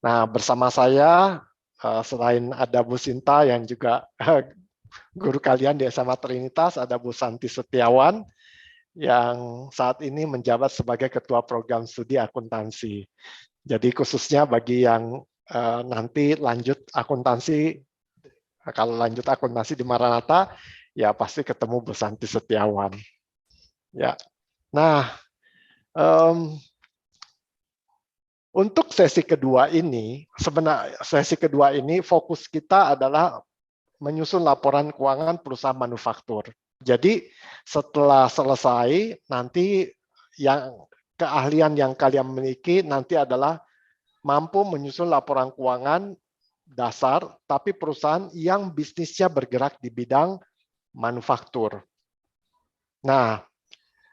Nah, bersama saya, selain ada Bu Sinta yang juga guru kalian di SMA Trinitas, ada Bu Santi Setiawan yang saat ini menjabat sebagai Ketua Program Studi Akuntansi. Jadi khususnya bagi yang nanti lanjut akuntansi, kalau lanjut akuntansi di Maranatha, ya pasti ketemu Bu Santi Setiawan. Ya, nah untuk sesi kedua ini, sebenarnya sesi kedua ini fokus kita adalah menyusun laporan keuangan perusahaan manufaktur. Jadi setelah selesai, nanti yang keahlian yang kalian miliki nanti adalah mampu menyusun laporan keuangan dasar, tapi perusahaan yang bisnisnya bergerak di bidang manufaktur. Nah,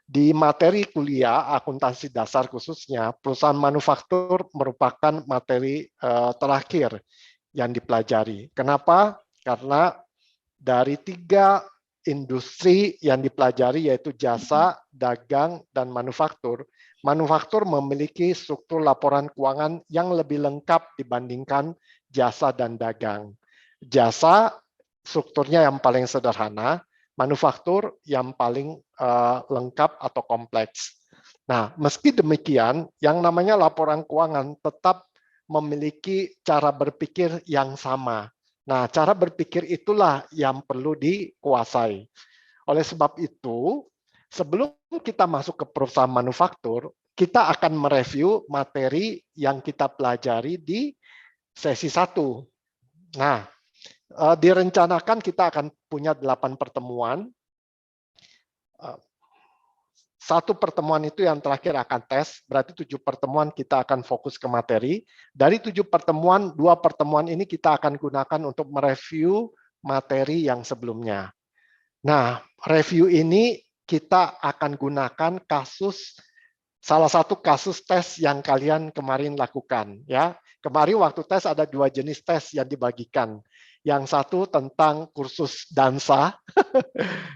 di materi kuliah akuntansi dasar khususnya, perusahaan manufaktur merupakan materi terakhir yang dipelajari. Kenapa? Karena dari 3 industri yang dipelajari yaitu jasa, dagang, dan manufaktur. Manufaktur memiliki struktur laporan keuangan yang lebih lengkap dibandingkan jasa dan dagang. Jasa strukturnya yang paling sederhana, manufaktur yang paling lengkap atau kompleks. Nah, meski demikian, yang namanya laporan keuangan tetap memiliki cara berpikir yang sama. Nah, cara berpikir itulah yang perlu dikuasai. Oleh sebab itu, sebelum kita masuk ke perusahaan manufaktur, kita akan mereview materi yang kita pelajari di sesi 1. Nah, direncanakan kita akan punya 8 pertemuan. 1 pertemuan itu yang terakhir akan tes, berarti 7 pertemuan kita akan fokus ke materi. Dari 7 pertemuan, 2 pertemuan ini kita akan gunakan untuk mereview materi yang sebelumnya. Nah, review ini kita akan gunakan salah satu kasus tes yang kalian kemarin lakukan. Ya, kemarin waktu tes ada 2 jenis tes yang dibagikan. Yang satu tentang kursus dansa,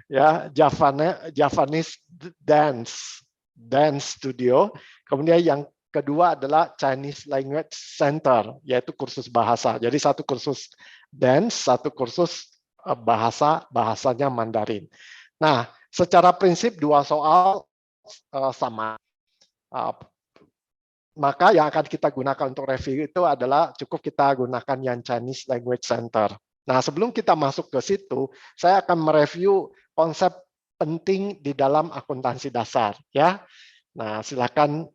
ya Javanese dance studio. Kemudian yang kedua adalah Chinese Language Center, yaitu kursus bahasa. Jadi satu kursus dance, satu kursus bahasanya Mandarin. Nah, secara prinsip 2 soal sama. Maka yang akan kita gunakan untuk review itu adalah cukup kita gunakan yang Chinese Language Center. Nah, sebelum kita masuk ke situ, saya akan mereview konsep penting di dalam akuntansi dasar, ya. Nah, silakan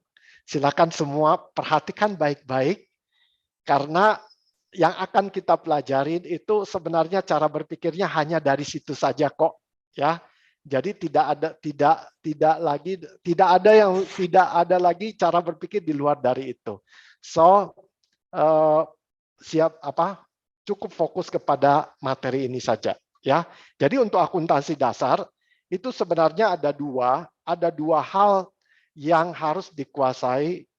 semua perhatikan baik-baik karena yang akan kita pelajarin itu sebenarnya cara berpikirnya hanya dari situ saja kok, ya. Jadi tidak ada lagi cara berpikir di luar dari itu. So cukup fokus kepada materi ini saja, ya. Jadi untuk akuntansi dasar itu sebenarnya ada dua hal yang harus dikuasai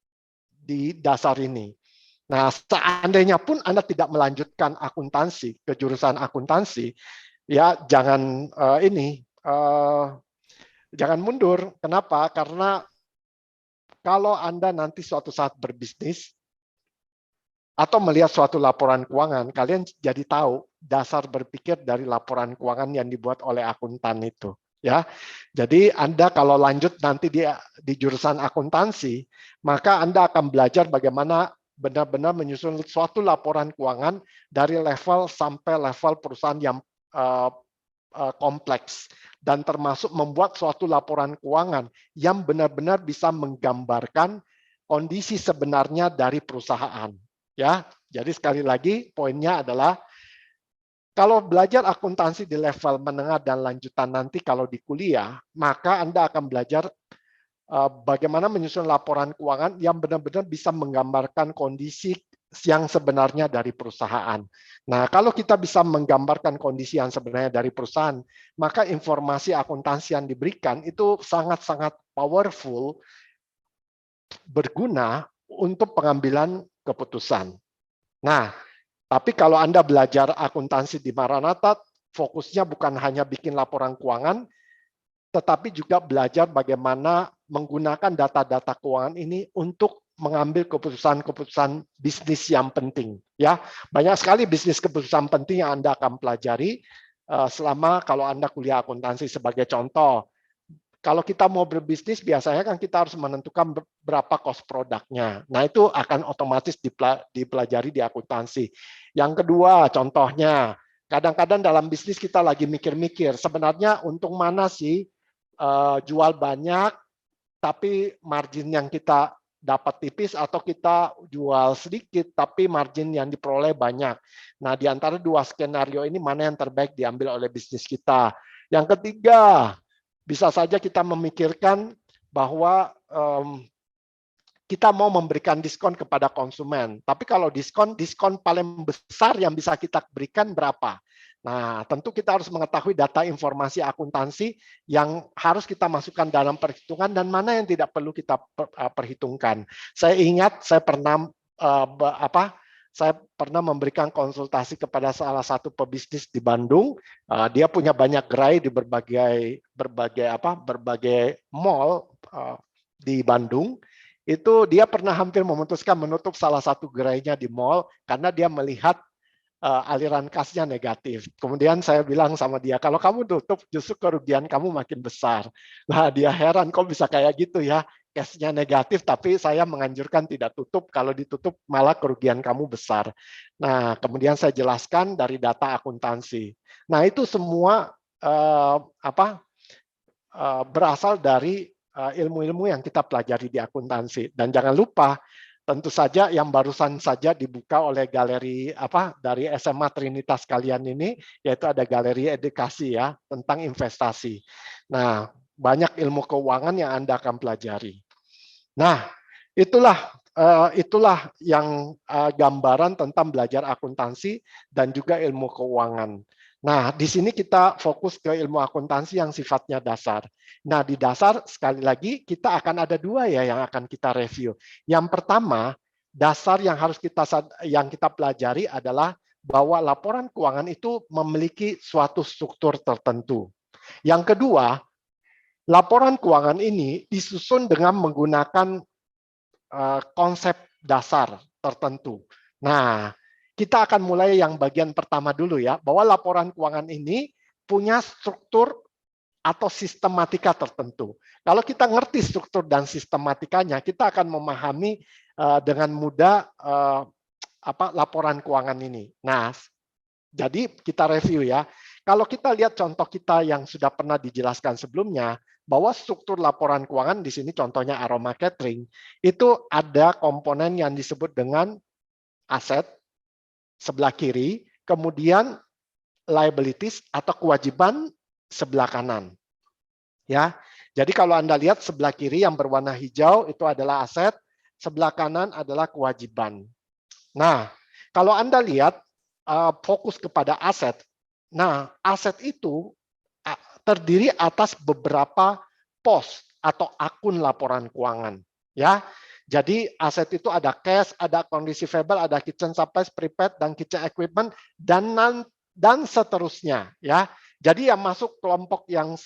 di dasar ini. Nah, seandainya pun Anda tidak melanjutkan akuntansi ke jurusan akuntansi, ya jangan jangan mundur. Kenapa? Karena kalau Anda nanti suatu saat berbisnis atau melihat suatu laporan keuangan, kalian jadi tahu dasar berpikir dari laporan keuangan yang dibuat oleh akuntan itu. Ya, jadi Anda kalau lanjut nanti di jurusan akuntansi, maka Anda akan belajar bagaimana benar-benar menyusun suatu laporan keuangan dari level sampai level perusahaan yang kompleks, dan termasuk membuat suatu laporan keuangan yang benar-benar bisa menggambarkan kondisi sebenarnya dari perusahaan. Ya, jadi sekali lagi poinnya adalah kalau belajar akuntansi di level menengah dan lanjutan nanti kalau di kuliah, maka Anda akan belajar bagaimana menyusun laporan keuangan yang benar-benar bisa menggambarkan kondisi yang sebenarnya dari perusahaan. Nah, kalau kita bisa menggambarkan kondisi yang sebenarnya dari perusahaan, maka informasi akuntansi yang diberikan itu sangat-sangat powerful, berguna untuk pengambilan keputusan. Nah, tapi kalau Anda belajar akuntansi di Maranatha, fokusnya bukan hanya bikin laporan keuangan, tetapi juga belajar bagaimana menggunakan data-data keuangan ini untuk mengambil keputusan-keputusan bisnis yang penting. Ya, banyak sekali bisnis keputusan penting yang Anda akan pelajari selama kalau Anda kuliah akuntansi. Sebagai contoh, kalau kita mau berbisnis, biasanya kan kita harus menentukan berapa cost produknya. Nah, itu akan otomatis dipelajari di akuntansi. Yang kedua, contohnya, kadang-kadang dalam bisnis kita lagi mikir-mikir, sebenarnya untung mana sih jual banyak, tapi margin yang kita dapat tipis, atau kita jual sedikit, tapi margin yang diperoleh banyak. Nah, di antara dua skenario ini, mana yang terbaik diambil oleh bisnis kita. Yang ketiga, bisa saja kita memikirkan bahwa kita mau memberikan diskon kepada konsumen. Tapi kalau diskon paling besar yang bisa kita berikan berapa? Nah, tentu kita harus mengetahui data informasi akuntansi yang harus kita masukkan dalam perhitungan dan mana yang tidak perlu kita perhitungkan. Saya ingat saya pernah memberikan konsultasi kepada salah satu pebisnis di Bandung. Dia punya banyak gerai di berbagai mall di Bandung. Itu dia pernah hampir memutuskan menutup salah satu gerainya di mall karena dia melihat aliran kasnya negatif. Kemudian saya bilang sama dia, kalau kamu tutup justru kerugian kamu makin besar. Nah, dia heran kok bisa kayak gitu ya. Cashnya negatif, tapi saya menganjurkan tidak tutup. Kalau ditutup malah kerugian kamu besar. Nah, kemudian saya jelaskan dari data akuntansi. Nah, itu semua berasal dari ilmu-ilmu yang kita pelajari di akuntansi. Dan jangan lupa, tentu saja yang barusan saja dibuka oleh galeri dari SMA Trinitas kalian ini, yaitu ada galeri edukasi ya tentang investasi. Nah, banyak ilmu keuangan yang Anda akan pelajari. Nah, itulah yang gambaran tentang belajar akuntansi dan juga ilmu keuangan. Nah, di sini kita fokus ke ilmu akuntansi yang sifatnya dasar. Nah, di dasar sekali lagi kita akan ada dua ya yang akan kita review. Yang pertama, dasar yang kita pelajari adalah bahwa laporan keuangan itu memiliki suatu struktur tertentu. Yang kedua, laporan keuangan ini disusun dengan menggunakan konsep dasar tertentu. Nah, kita akan mulai yang bagian pertama dulu ya, bahwa laporan keuangan ini punya struktur atau sistematika tertentu. Kalau kita ngerti struktur dan sistematikanya, kita akan memahami dengan mudah laporan keuangan ini. Nah, jadi kita review ya. Kalau kita lihat contoh kita yang sudah pernah dijelaskan sebelumnya, bahwa struktur laporan keuangan di sini contohnya Aroma Catering, itu ada komponen yang disebut dengan aset sebelah kiri, kemudian liabilities atau kewajiban sebelah kanan. Ya. Jadi kalau Anda lihat sebelah kiri yang berwarna hijau itu adalah aset, sebelah kanan adalah kewajiban. Nah, kalau Anda lihat fokus kepada aset. Nah, aset itu terdiri atas beberapa pos atau akun laporan keuangan, ya. Jadi aset itu ada cash, ada account receivable, ada kitchen supplies, prepaid dan kitchen equipment dan seterusnya, ya. Jadi yang masuk kelompok yang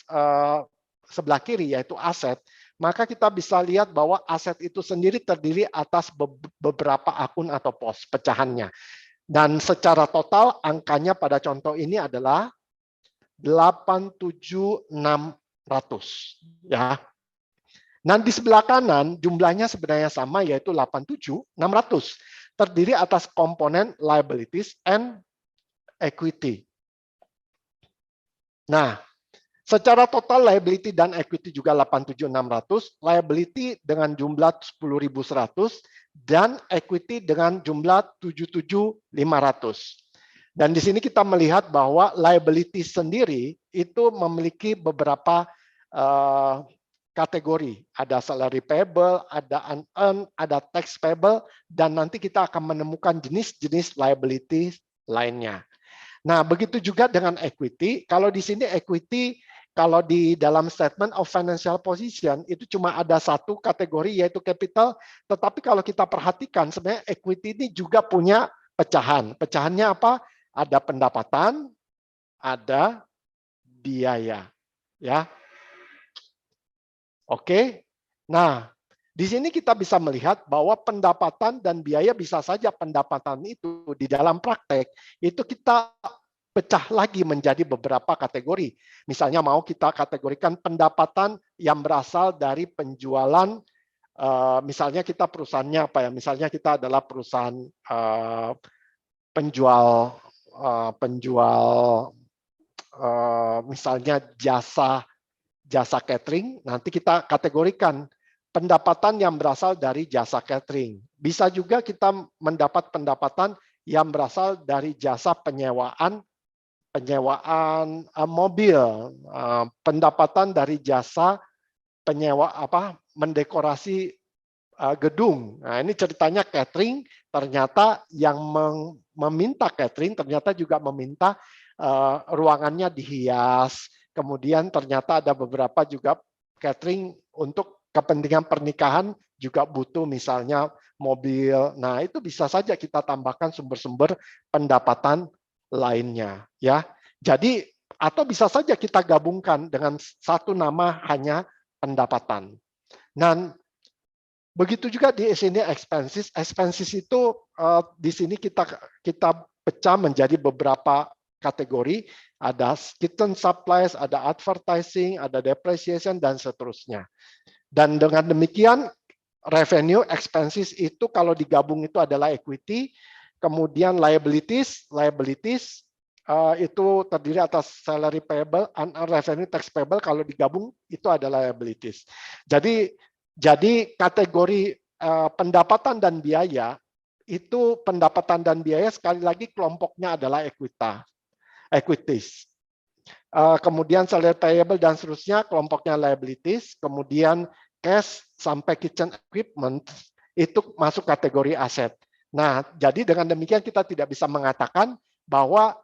sebelah kiri yaitu aset, maka kita bisa lihat bahwa aset itu sendiri terdiri atas beberapa akun atau pos pecahannya. Dan secara total angkanya pada contoh ini adalah 87.600 ya. Nah, di sebelah kanan jumlahnya sebenarnya sama yaitu 87.600. Terdiri atas komponen liabilities and equity. Nah, secara total liability dan equity juga 87.600, liability dengan jumlah 10.100 dan equity dengan jumlah 77.500. Dan di sini kita melihat bahwa liability sendiri itu memiliki beberapa kategori. Ada salary payable, ada unearned, ada tax payable, dan nanti kita akan menemukan jenis-jenis liability lainnya. Nah, begitu juga dengan equity. Kalau di sini equity, kalau di dalam statement of financial position, itu cuma ada satu kategori yaitu capital, tetapi kalau kita perhatikan sebenarnya equity ini juga punya pecahan. Pecahannya apa? Ada pendapatan, ada biaya. Ya. Oke. Nah, Di sini kita bisa melihat bahwa pendapatan dan biaya bisa saja pendapatan itu di dalam praktek itu kita pecah lagi menjadi beberapa kategori. Misalnya mau kita kategorikan pendapatan yang berasal dari penjualan, misalnya kita perusahaannya apa ya? Misalnya kita adalah perusahaan penjual misalnya jasa catering, nanti kita kategorikan pendapatan yang berasal dari jasa catering. Bisa juga kita mendapat pendapatan yang berasal dari jasa penyewaan mobil, pendapatan dari jasa mendekorasi gedung. Nah, ini ceritanya catering, ternyata yang meminta catering ternyata juga meminta ruangannya dihias. Kemudian ternyata ada beberapa juga catering untuk kepentingan pernikahan juga butuh misalnya mobil. Nah, itu bisa saja kita tambahkan sumber-sumber pendapatan lainnya, ya. Jadi atau bisa saja kita gabungkan dengan satu nama hanya pendapatan. Dan begitu juga di sini expenses. Expenses itu di sini kita pecah menjadi beberapa kategori. Ada kitchen supplies, ada advertising, ada depreciation, dan seterusnya. Dan dengan demikian revenue expenses itu kalau digabung itu adalah equity. Kemudian liabilities itu terdiri atas salary payable, revenue tax payable, kalau digabung itu adalah liabilities. Jadi kategori pendapatan dan biaya itu pendapatan dan biaya sekali lagi kelompoknya adalah equities. Kemudian salary payable dan seterusnya kelompoknya liabilities. Kemudian cash sampai kitchen equipment itu masuk kategori aset. Nah, jadi dengan demikian kita tidak bisa mengatakan bahwa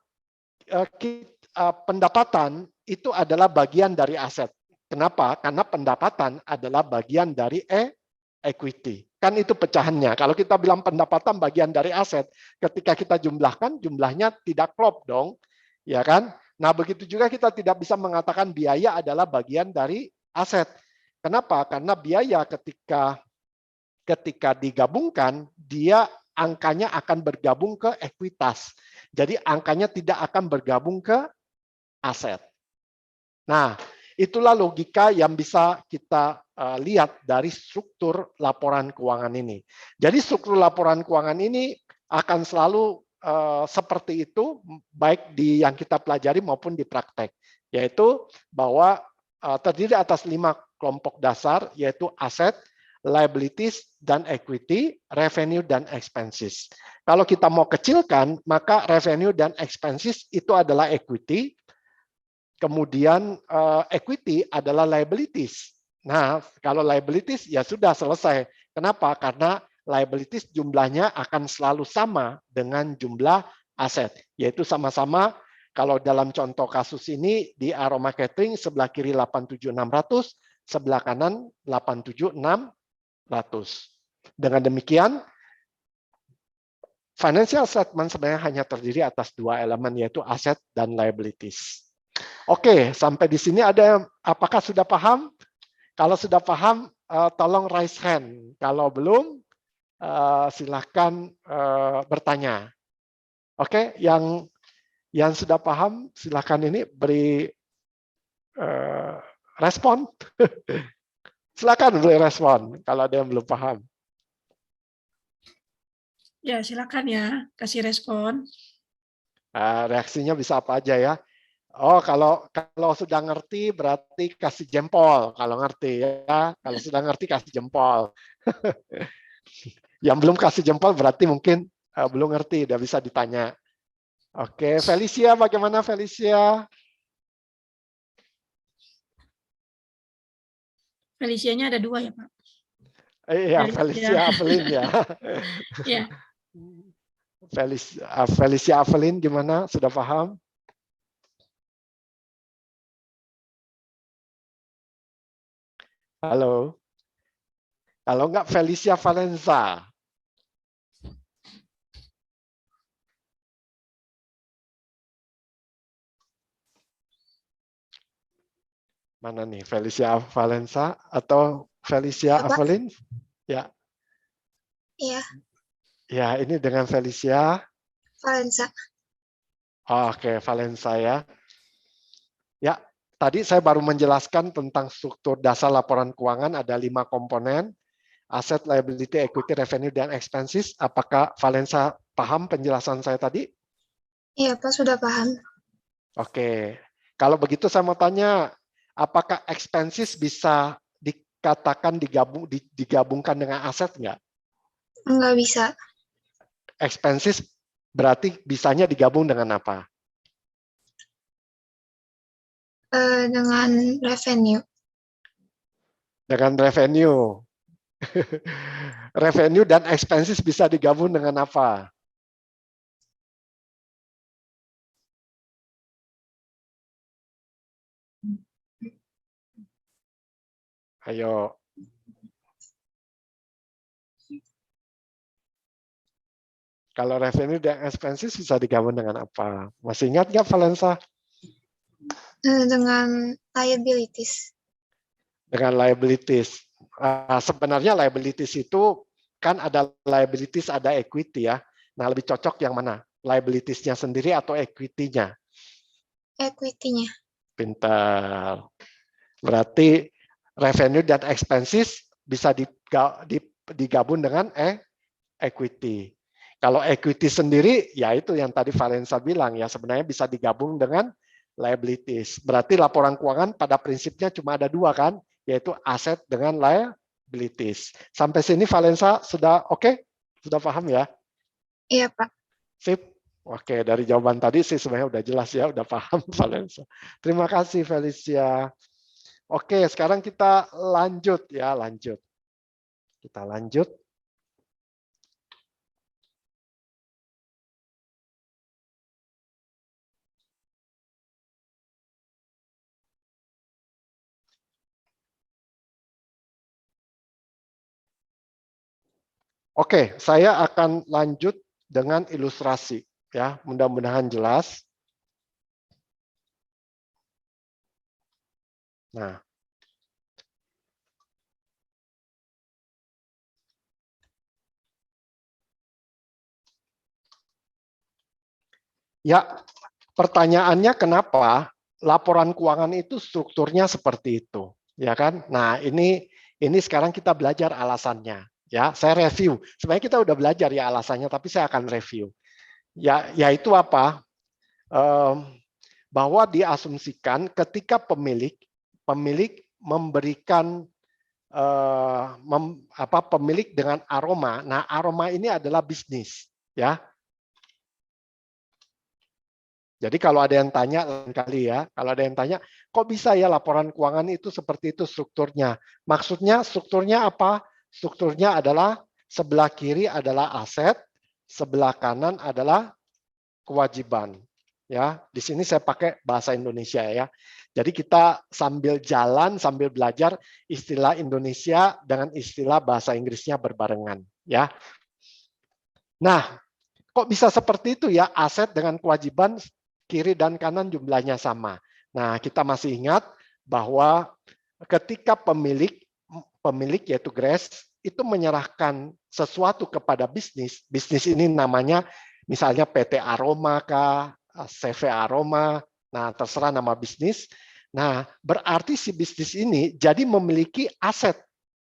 pendapatan itu adalah bagian dari aset. Kenapa? Karena pendapatan adalah bagian dari equity. Kan itu pecahannya. Kalau kita bilang pendapatan bagian dari aset, ketika kita jumlahkan, jumlahnya tidak klop dong. Ya kan? Nah, begitu juga kita tidak bisa mengatakan biaya adalah bagian dari aset. Kenapa? Karena biaya ketika digabungkan, dia angkanya akan bergabung ke ekuitas. Jadi angkanya tidak akan bergabung ke aset. Nah, itulah logika yang bisa kita lihat dari struktur laporan keuangan ini. Jadi struktur laporan keuangan ini akan selalu seperti itu, baik di yang kita pelajari maupun di praktek, yaitu bahwa terdiri atas 5 kelompok dasar, yaitu aset, liabilities, dan equity, revenue, dan expenses. Kalau kita mau kecilkan, maka revenue dan expenses itu adalah equity, kemudian equity adalah liabilities. Nah, kalau liabilities ya sudah selesai. Kenapa? Karena liabilities jumlahnya akan selalu sama dengan jumlah aset, yaitu sama-sama kalau dalam contoh kasus ini di Aroma Catering sebelah kiri 87.600, sebelah kanan 87.600. Dengan demikian, financial statement sebenarnya hanya terdiri atas 2 elemen, yaitu aset dan liabilities. Oke, sampai di sini apakah sudah paham? Kalau sudah paham, tolong raise hand. Kalau belum, silahkan bertanya. Oke, yang sudah paham, silahkan ini beri respon. Silakan beri respon kalau ada yang belum paham. Ya, silakan ya, kasih respon. Reaksinya bisa apa aja ya. Oh, kalau sudah ngerti berarti kasih jempol. Kalau ngerti ya, kalau sudah ngerti kasih jempol. Yang belum kasih jempol berarti mungkin belum ngerti, udah bisa ditanya. Oke, Felicia, bagaimana Felicia? Felicianya ada 2 ya, Pak? Iya, Felicia Avelin ya. Ya. Felicia Avelin gimana? Sudah paham? Halo. Kalau enggak Felicia Valenza. Mana nih Felicia Valenza atau Felicia Ya, Pak. Avelin? Ya. Iya, Ya, ini dengan Felicia. Valensa. Oke, Valensa ya. Ya, tadi saya baru menjelaskan tentang struktur dasar laporan keuangan ada 5 komponen, aset, liability, equity, revenue, dan expenses. Apakah Valensa paham penjelasan saya tadi? Iya, Pak, sudah paham. Oke, kalau begitu saya mau tanya, apakah expenses bisa dikatakan digabungkan dengan aset nggak? Nggak bisa. Expenses berarti bisanya digabung dengan apa? Dengan revenue. Dengan revenue. Revenue dan expenses bisa digabung dengan apa? Ayo. Kalau revenue dan expenses bisa digabung dengan apa? Masih ingat nggak, Valensa? Dengan liabilities. Dengan liabilities. Sebenarnya liabilities itu kan ada liabilities, ada equity ya. Nah, lebih cocok yang mana? Liabilities-nya sendiri atau equity-nya? Equity-nya. Pintar. Berarti revenue dan expenses bisa digabung dengan equity. Kalau equity sendiri, ya itu yang tadi Valensa bilang, ya sebenarnya bisa digabung dengan liabilities. Berarti laporan keuangan pada prinsipnya cuma ada 2 kan, yaitu aset dengan liabilities. Sampai sini Valensa sudah oke? Sudah paham ya? Iya, Pak. Sip. Oke, dari jawaban tadi sih sebenarnya udah jelas ya, udah paham Valensa. Terima kasih Felicia. Oke, sekarang kita lanjut ya, lanjut. Kita lanjut. Oke, saya akan lanjut dengan ilustrasi ya, mudah-mudahan jelas. Nah, ya pertanyaannya kenapa laporan keuangan itu strukturnya seperti itu, ya kan? Nah, ini sekarang kita belajar alasannya, ya. Saya review. Sebenarnya kita udah belajar ya alasannya, tapi saya akan review. Ya, yaitu apa? Bahwa diasumsikan ketika pemilik memberikan pemilik dengan aroma. Nah, aroma ini adalah bisnis, ya. Jadi kalau ada yang tanya kali ya, kalau ada yang tanya, kok bisa ya laporan keuangan itu seperti itu strukturnya? Maksudnya strukturnya apa? Strukturnya adalah sebelah kiri adalah aset, sebelah kanan adalah kewajiban. Ya, di sini saya pakai bahasa Indonesia ya. Jadi kita sambil jalan, sambil belajar istilah Indonesia dengan istilah bahasa Inggrisnya berbarengan, ya. Nah, kok bisa seperti itu ya? Aset dengan kewajiban kiri dan kanan jumlahnya sama. Nah, kita masih ingat bahwa ketika pemilik yaitu Grace itu menyerahkan sesuatu kepada bisnis, bisnis ini namanya misalnya PT Aroma kah, CV Aroma, nah terserah nama bisnis. Nah, berarti si bisnis ini jadi memiliki aset,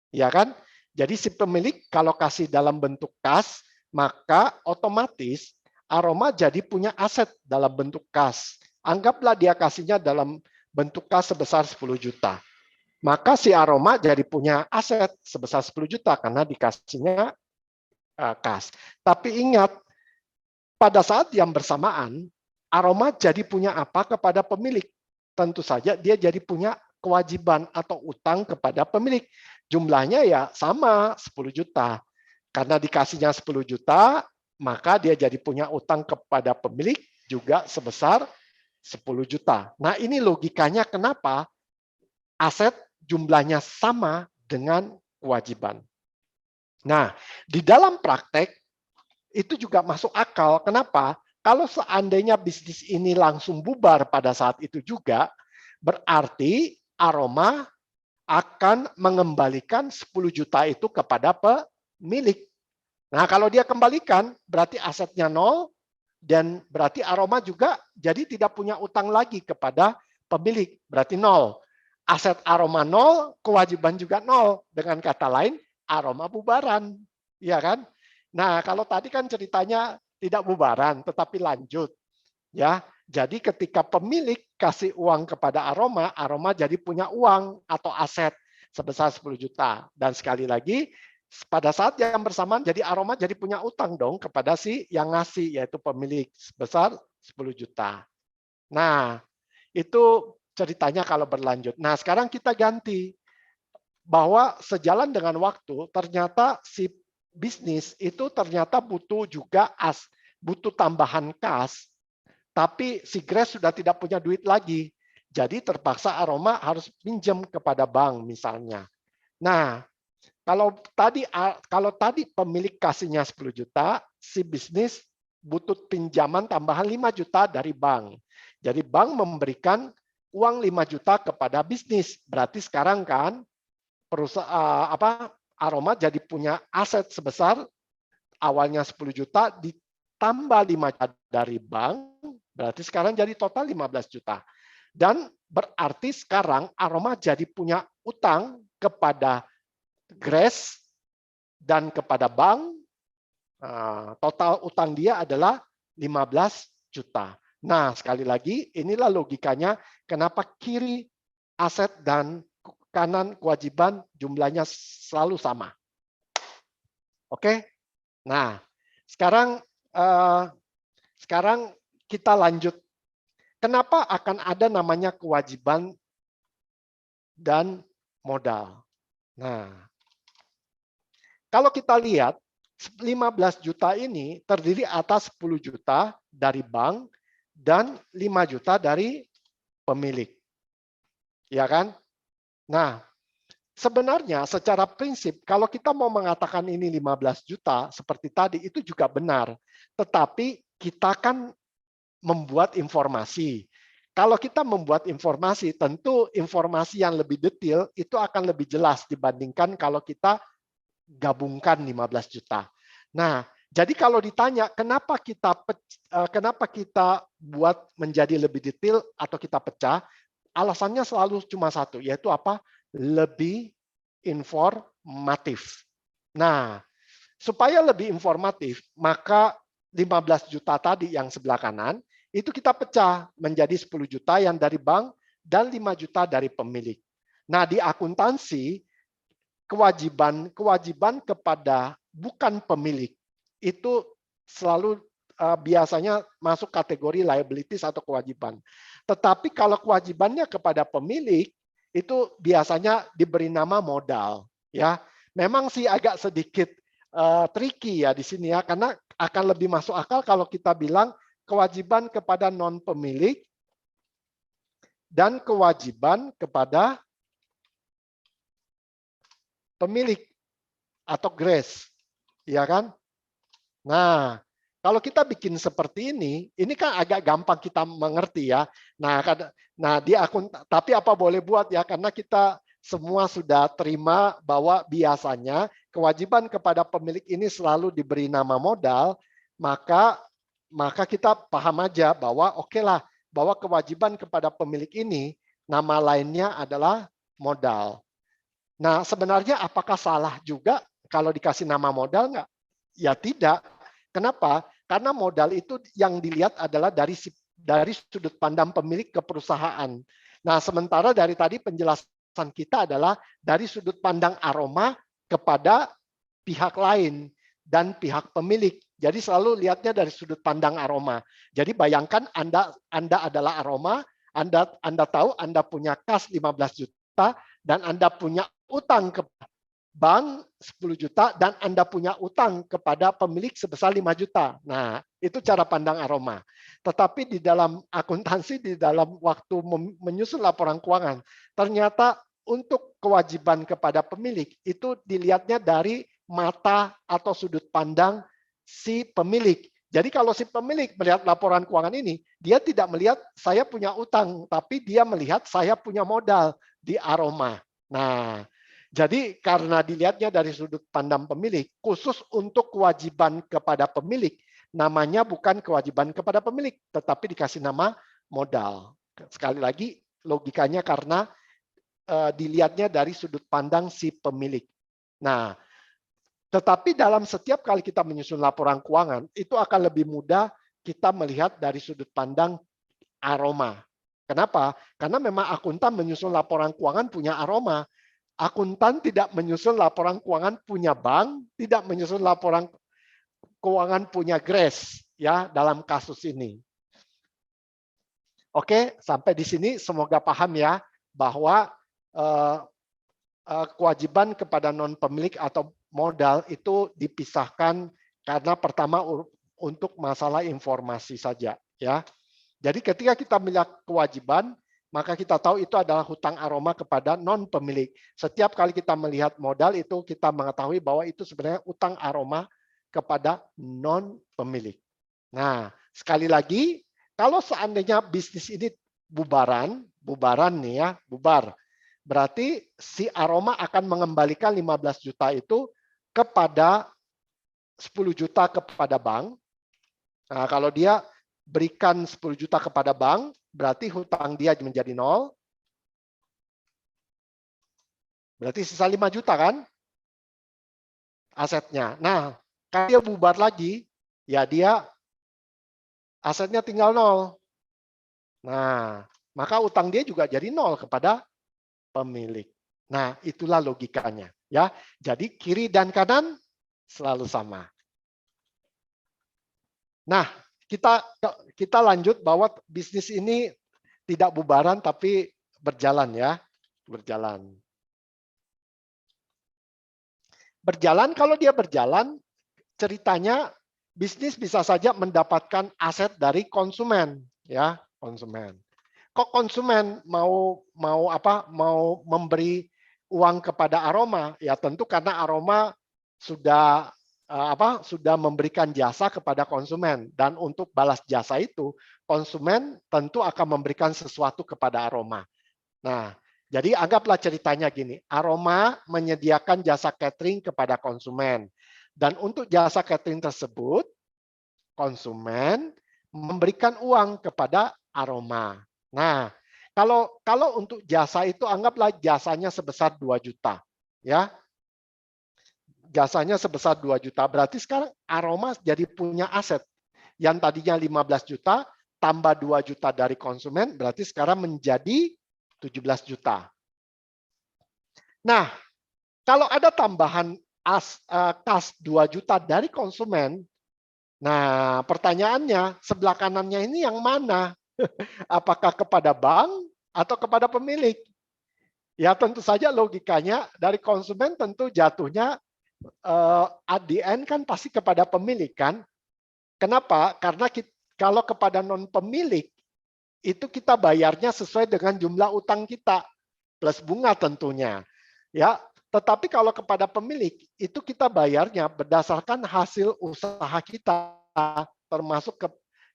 ya kan? Jadi si pemilik kalau kasih dalam bentuk kas, maka otomatis Aroma jadi punya aset dalam bentuk kas. Anggaplah dia kasihnya dalam bentuk kas sebesar 10 juta. Maka si Aroma jadi punya aset sebesar 10 juta karena dikasihnya kas. Tapi ingat, pada saat yang bersamaan, Aroma jadi punya apa kepada pemilik? Tentu saja dia jadi punya kewajiban atau utang kepada pemilik. Jumlahnya ya sama 10 juta. Karena dikasihnya 10 juta, maka dia jadi punya utang kepada pemilik juga sebesar 10 juta. Nah, ini logikanya kenapa aset jumlahnya sama dengan kewajiban. Nah, di dalam praktek itu juga masuk akal. Kenapa? Kalau seandainya bisnis ini langsung bubar pada saat itu juga, berarti Aroma akan mengembalikan 10 juta itu kepada pemilik. Nah, kalau dia kembalikan, berarti asetnya nol, dan berarti Aroma juga jadi tidak punya utang lagi kepada pemilik, berarti nol. Aset Aroma nol, kewajiban juga nol. Dengan kata lain, Aroma bubaran, ya kan? Nah, kalau tadi kan ceritanya tidak bubaran, tetapi lanjut, ya. Jadi ketika pemilik kasih uang kepada Aroma, Aroma jadi punya uang atau aset sebesar 10 juta. Dan sekali lagi, pada saat yang bersamaan, jadi Aroma jadi punya utang dong kepada si yang ngasih, yaitu pemilik, sebesar 10 juta. Nah, itu ceritanya kalau berlanjut. Nah, sekarang kita ganti. Bahwa sejalan dengan waktu, ternyata si bisnis itu ternyata butuh juga butuh tambahan kas. Tapi si Grace sudah tidak punya duit lagi. Jadi terpaksa Aroma harus pinjam kepada bank misalnya. Nah, kalau tadi pemilik kasihnya 10 juta, si bisnis butuh pinjaman tambahan 5 juta dari bank. Jadi bank memberikan uang 5 juta kepada bisnis. Berarti sekarang kan perusahaan Aroma jadi punya aset sebesar awalnya 10 juta ditambah 5 juta dari bank, berarti sekarang jadi total 15 juta. Dan berarti sekarang Aroma jadi punya utang kepada Grace dan kepada bank. Total utang dia adalah 15 juta. Nah, sekali lagi, inilah logikanya kenapa kiri aset dan kanan kewajiban jumlahnya selalu sama. Oke? Nah, sekarang kita lanjut. Kenapa akan ada namanya kewajiban dan modal? Nah, kalau kita lihat 15 juta ini terdiri atas 10 juta dari bank dan 5 juta dari pemilik. Ya kan? Nah, sebenarnya secara prinsip kalau kita mau mengatakan ini 15 juta seperti tadi itu juga benar. Tetapi kita kan membuat informasi. Kalau kita membuat informasi, tentu informasi yang lebih detail itu akan lebih jelas dibandingkan kalau kita gabungkan 15 juta. Nah, jadi kalau ditanya kenapa kita buat menjadi lebih detail atau kita pecah, alasannya selalu cuma satu, yaitu apa? Lebih informatif. Nah, supaya lebih informatif, maka 15 juta tadi yang sebelah kanan, itu kita pecah menjadi 10 juta yang dari bank dan 5 juta dari pemilik. Nah, di akuntansi, kewajiban kepada bukan pemilik itu selalu biasanya masuk kategori liabilities atau kewajiban. Tetapi kalau kewajibannya kepada pemilik, itu biasanya diberi nama modal. Ya, memang sih agak sedikit tricky ya di sini ya, karena akan lebih masuk akal kalau kita bilang kewajiban kepada non pemilik dan kewajiban kepada pemilik atau Grace, ya kan? Nah, kalau kita bikin seperti ini kan agak gampang kita mengerti ya. Nah tapi apa boleh buat ya, karena kita semua sudah terima bahwa biasanya kewajiban kepada pemilik ini selalu diberi nama modal, maka kita paham aja bahwa oke lah, bahwa kewajiban kepada pemilik ini nama lainnya adalah modal. Nah, sebenarnya apakah salah juga kalau dikasih nama modal nggak? Ya tidak. Kenapa? Karena modal itu yang dilihat adalah dari sudut pandang pemilik ke perusahaan. Nah, sementara dari tadi penjelasan kita adalah dari sudut pandang Aroma kepada pihak lain dan pihak pemilik. Jadi selalu lihatnya dari sudut pandang Aroma. Jadi bayangkan Anda adalah Aroma, Anda tahu Anda punya kas 15 juta dan Anda punya utang ke bank 10 juta dan Anda punya utang kepada pemilik sebesar 5 juta. Nah, itu cara pandang Aroma. Tetapi di dalam akuntansi, di dalam waktu menyusun laporan keuangan, ternyata untuk kewajiban kepada pemilik itu dilihatnya dari mata atau sudut pandang si pemilik. Jadi kalau si pemilik melihat laporan keuangan ini, dia tidak melihat saya punya utang, tapi dia melihat saya punya modal di Aroma. Nah, jadi karena dilihatnya dari sudut pandang pemilik, khusus untuk kewajiban kepada pemilik, namanya bukan kewajiban kepada pemilik, tetapi dikasih nama modal. Sekali lagi, logikanya karena dilihatnya dari sudut pandang si pemilik. Nah, tetapi dalam setiap kali kita menyusun laporan keuangan, itu akan lebih mudah kita melihat dari sudut pandang aroma. Kenapa? Karena memang akuntan menyusun laporan keuangan punya aroma. Akuntan tidak menyusun laporan keuangan punya bank, tidak menyusun laporan keuangan punya Grace ya dalam kasus ini. Oke, sampai di sini semoga paham ya bahwa kewajiban kepada non pemilik atau modal itu dipisahkan karena pertama untuk masalah informasi saja ya. Jadi ketika kita melihat kewajiban, maka kita tahu itu adalah hutang aroma kepada non pemilik. Setiap kali kita melihat modal itu kita mengetahui bahwa itu sebenarnya hutang aroma kepada non pemilik. Nah, sekali lagi, kalau seandainya bisnis ini bubaran nih ya, bubar. Berarti si aroma akan mengembalikan 15 juta itu kepada 10 juta kepada bank. Nah, kalau dia berikan 10 juta kepada bank, berarti hutang dia menjadi 0. Berarti sisa 5 juta kan asetnya. Nah, kalau dia bubar lagi, ya dia asetnya tinggal 0. Nah, maka utang dia juga jadi 0 kepada pemilik. Nah, itulah logikanya. Ya, jadi kiri dan kanan selalu sama. Nah, kita lanjut bahwa bisnis ini tidak bubaran tapi berjalan ya, berjalan. Berjalan, kalau dia berjalan, ceritanya bisnis bisa saja mendapatkan aset dari konsumen ya, konsumen. Kok konsumen mau memberi uang kepada aroma? Ya tentu karena aroma sudah sudah memberikan jasa kepada konsumen, dan untuk balas jasa itu konsumen tentu akan memberikan sesuatu kepada aroma. Nah, jadi anggaplah ceritanya gini, aroma menyediakan jasa catering kepada konsumen, dan untuk jasa catering tersebut konsumen memberikan uang kepada aroma. Nah, kalau untuk jasa itu anggaplah jasanya sebesar 2 juta, ya. Jasanya sebesar 2 juta, berarti sekarang aroma jadi punya aset. Yang tadinya 15 juta, tambah 2 juta dari konsumen, berarti sekarang menjadi 17 juta. Nah, kalau ada tambahan kas 2 juta dari konsumen, nah pertanyaannya, sebelah kanannya ini yang mana? Apakah kepada bank atau kepada pemilik? Ya tentu saja logikanya dari konsumen tentu jatuhnya at the end kan pasti kepada pemilik kan. Kenapa? Karena kalau kepada non pemilik itu kita bayarnya sesuai dengan jumlah utang kita plus bunga tentunya. Ya, tetapi kalau kepada pemilik itu kita bayarnya berdasarkan hasil usaha kita, termasuk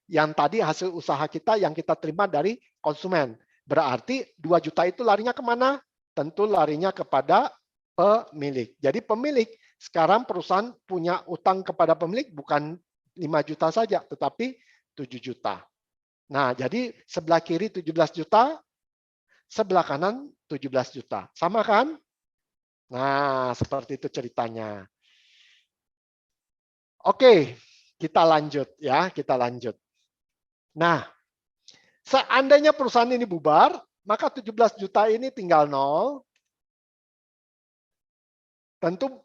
yang tadi hasil usaha kita yang kita terima dari konsumen. Berarti 2 juta itu larinya kemana? Tentu larinya kepada pemilik. Jadi pemilik, sekarang perusahaan punya utang kepada pemilik bukan 5 juta saja, tetapi 7 juta. Nah, jadi sebelah kiri 17 juta, sebelah kanan 17 juta. Sama kan? Nah, seperti itu ceritanya. Oke, kita lanjut ya, kita lanjut. Nah, seandainya perusahaan ini bubar, maka 17 juta ini tinggal 0. Tentu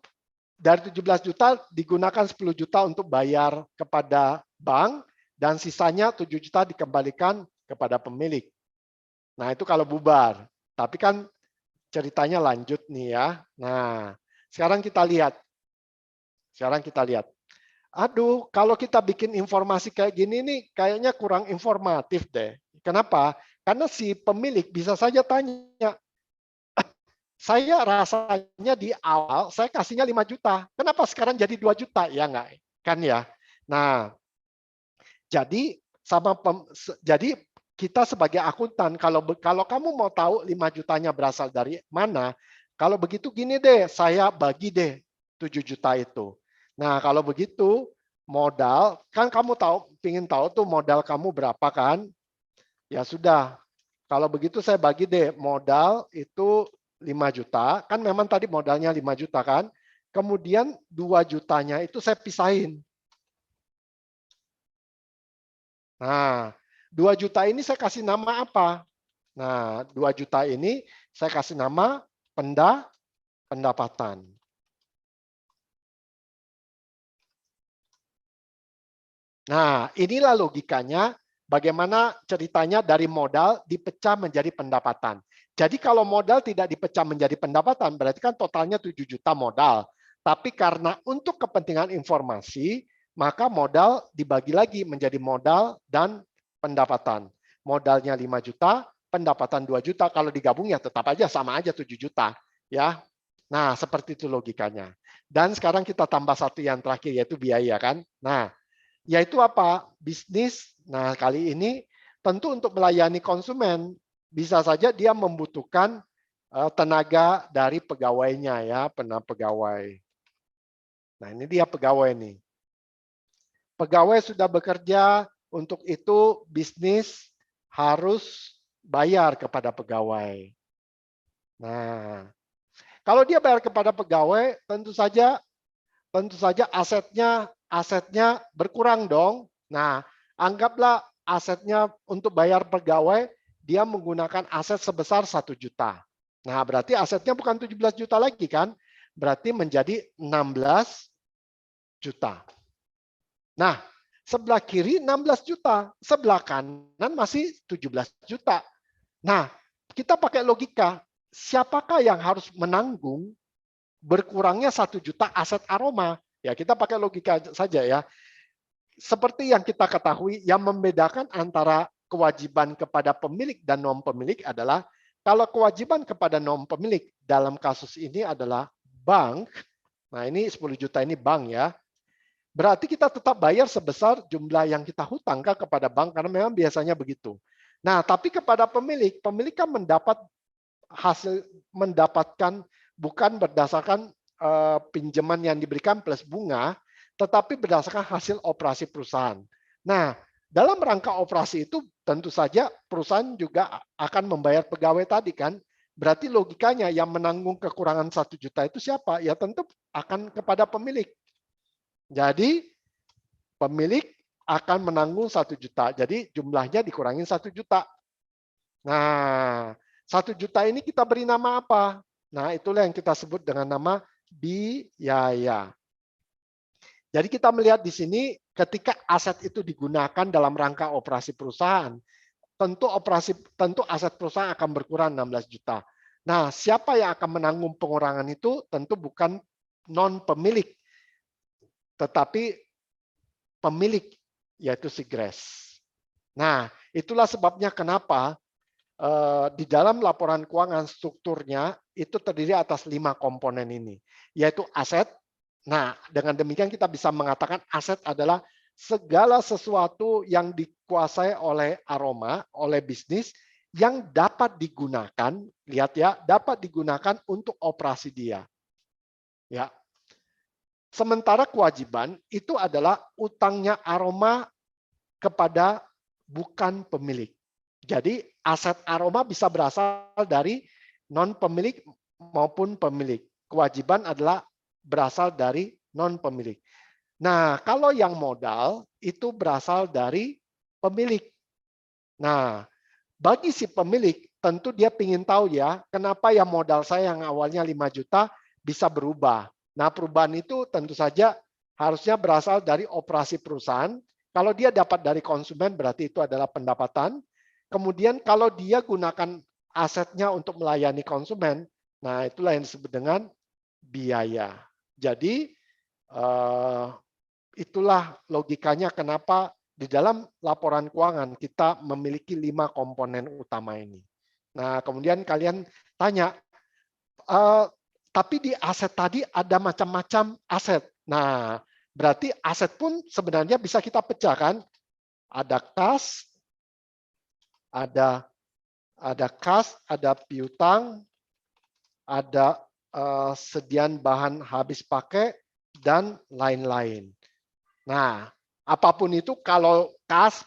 dari 17 juta digunakan 10 juta untuk bayar kepada bank, dan sisanya 7 juta dikembalikan kepada pemilik. Nah, itu kalau bubar. Tapi kan ceritanya lanjut nih ya. Nah, sekarang kita lihat. Aduh, kalau kita bikin informasi kayak gini nih, kayaknya kurang informatif deh. Kenapa? Karena si pemilik bisa saja tanya, saya rasanya di awal saya kasihnya 5 juta. Kenapa sekarang jadi 2 juta? Ya enggak, kan ya. Nah, jadi jadi kita sebagai akuntan, kalau kamu mau tahu 5 jutanya berasal dari mana, Kalau begitu gini deh, saya bagi deh 7 juta itu. Nah, kalau begitu modal, kan kamu pingin tahu tuh modal kamu berapa kan? Ya sudah, kalau begitu saya bagi deh modal itu 5 juta, kan memang tadi modalnya 5 juta kan? Kemudian 2 jutanya itu saya pisahin. Nah, 2 juta ini saya kasih nama apa? Nah, 2 juta ini saya kasih nama pendapatan. Nah, inilah logikanya bagaimana ceritanya dari modal dipecah menjadi pendapatan. Jadi kalau modal tidak dipecah menjadi pendapatan, berarti kan totalnya 7 juta modal. Tapi karena untuk kepentingan informasi, maka modal dibagi lagi menjadi modal dan pendapatan. Modalnya 5 juta, pendapatan 2 juta. Kalau digabung ya tetap aja sama aja 7 juta. Ya. Nah, seperti itu logikanya. Dan sekarang kita tambah satu yang terakhir, yaitu biaya kan. Nah, yaitu apa? Bisnis. Nah, kali ini tentu untuk melayani konsumen bisa saja dia membutuhkan tenaga dari pegawainya ya, pegawai. Nah, ini dia pegawai nih. Pegawai sudah bekerja, untuk itu bisnis harus bayar kepada pegawai. Nah, kalau dia bayar kepada pegawai, tentu saja asetnya berkurang dong. Nah, anggaplah asetnya untuk bayar pegawai, dia menggunakan aset sebesar 1 juta. Nah, berarti asetnya bukan 17 juta lagi kan? Berarti menjadi 16 juta. Nah, sebelah kiri 16 juta, sebelah kanan masih 17 juta. Nah, kita pakai logika, siapakah yang harus menanggung berkurangnya 1 juta aset Aroma? Ya, kita pakai logika saja ya. Seperti yang kita ketahui, yang membedakan antara kewajiban kepada pemilik dan non-pemilik adalah kalau kewajiban kepada non-pemilik dalam kasus ini adalah bank, nah ini 10 juta ini bank ya, berarti kita tetap bayar sebesar jumlah yang kita hutangkan kepada bank karena memang biasanya begitu. Nah, tapi kepada pemilik kan mendapatkan bukan berdasarkan pinjaman yang diberikan plus bunga, tetapi berdasarkan hasil operasi perusahaan. Nah, dalam rangka operasi itu tentu saja perusahaan juga akan membayar pegawai tadi kan. Berarti logikanya yang menanggung kekurangan 1 juta itu siapa? Ya tentu akan kepada pemilik. Jadi pemilik akan menanggung 1 juta. Jadi jumlahnya dikurangi 1 juta. Nah, 1 juta ini kita beri nama apa? Nah, itulah yang kita sebut dengan nama biaya. Jadi kita melihat di sini ketika aset itu digunakan dalam rangka operasi perusahaan, tentu aset perusahaan akan berkurang 16 juta. Nah, siapa yang akan menanggung pengurangan itu? Tentu bukan non-pemilik, tetapi pemilik, yaitu si Grace. Nah, itulah sebabnya kenapa di dalam laporan keuangan strukturnya itu terdiri atas 5 komponen ini, yaitu aset. Nah, dengan demikian kita bisa mengatakan aset adalah segala sesuatu yang dikuasai oleh Aroma, oleh bisnis, yang dapat digunakan, lihat ya, dapat digunakan untuk operasi dia. Ya. Sementara kewajiban itu adalah utangnya Aroma kepada bukan pemilik. Jadi aset Aroma bisa berasal dari non-pemilik maupun pemilik. Kewajiban adalah berasal dari non-pemilik. Nah, kalau yang modal itu berasal dari pemilik. Nah, bagi si pemilik tentu dia ingin tahu ya, kenapa ya modal saya yang awalnya 5 juta bisa berubah. Nah, perubahan itu tentu saja harusnya berasal dari operasi perusahaan. Kalau dia dapat dari konsumen berarti itu adalah pendapatan. Kemudian kalau dia gunakan asetnya untuk melayani konsumen, nah itulah yang disebut dengan biaya. Jadi itulah logikanya kenapa di dalam laporan keuangan kita memiliki 5 komponen utama ini. Nah, kemudian kalian tanya, tapi di aset tadi ada macam-macam aset. Nah, berarti aset pun sebenarnya bisa kita pecahkan. Ada kas, ada kas, ada piutang, ada sediaan bahan habis pakai, dan lain-lain. Nah, apapun itu kalau kas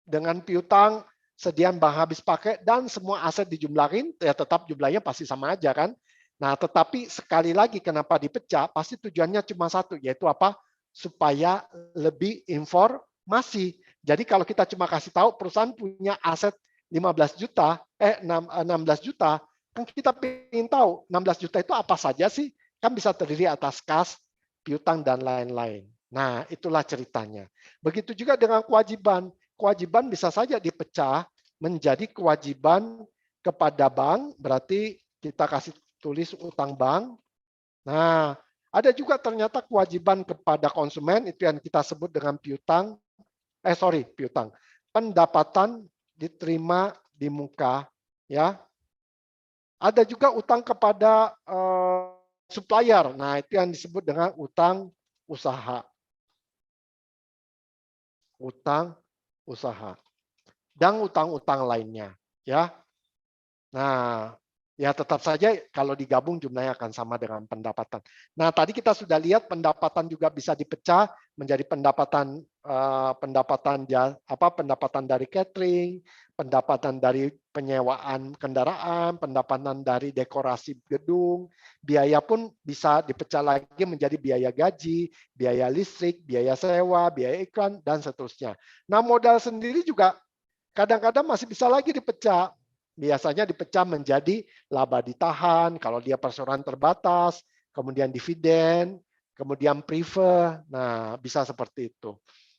dengan piutang, sediaan bahan habis pakai, dan semua aset dijumlahin, ya tetap jumlahnya pasti sama aja kan. Nah, tetapi sekali lagi kenapa dipecah, pasti tujuannya cuma satu, yaitu apa? Supaya lebih informasi. Jadi kalau kita cuma kasih tahu perusahaan punya aset 16 juta, 16 juta, kan kita ingin tahu 16 juta itu apa saja sih? Kan bisa terdiri atas kas, piutang, dan lain-lain. Nah, itulah ceritanya. Begitu juga dengan kewajiban. Kewajiban bisa saja dipecah menjadi kewajiban kepada bank, berarti kita kasih tulis utang bank. Nah, ada juga ternyata kewajiban kepada konsumen, itu yang kita sebut dengan piutang. Piutang. Pendapatan diterima di muka, ya. Ada juga utang kepada supplier. Nah, itu yang disebut dengan utang usaha. Utang usaha. Dan utang-utang lainnya, ya. Nah, ya tetap saja kalau digabung jumlahnya akan sama dengan pendapatan. Nah, tadi kita sudah lihat pendapatan juga bisa dipecah menjadi pendapatan pendapatan dari catering, pendapatan dari penyewaan kendaraan, pendapatan dari dekorasi gedung, biaya pun bisa dipecah lagi menjadi biaya gaji, biaya listrik, biaya sewa, biaya iklan, dan seterusnya. Nah, modal sendiri juga kadang-kadang masih bisa lagi dipecah. Biasanya dipecah menjadi laba ditahan, kalau dia perseroan terbatas, kemudian dividen, kemudian prefer. Nah, bisa seperti itu.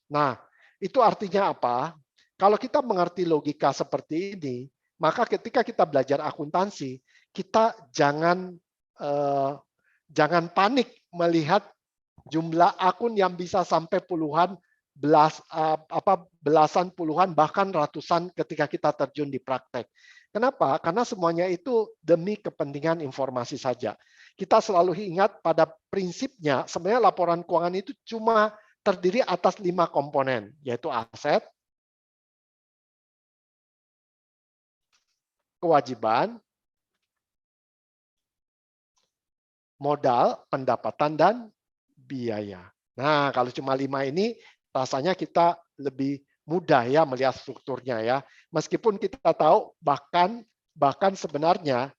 Nah, itu artinya apa? Kalau kita mengerti logika seperti ini, maka ketika kita belajar akuntansi, kita jangan panik melihat jumlah akun yang bisa sampai belasan puluhan bahkan ratusan ketika kita terjun di praktek. Kenapa? Karena semuanya itu demi kepentingan informasi saja. Kita selalu ingat pada prinsipnya sebenarnya laporan keuangan itu cuma terdiri atas 5 komponen, yaitu aset, kewajiban, modal, pendapatan, dan biaya. Nah, kalau cuma 5 ini rasanya kita lebih mudah ya melihat strukturnya ya. Meskipun kita tahu bahkan sebenarnya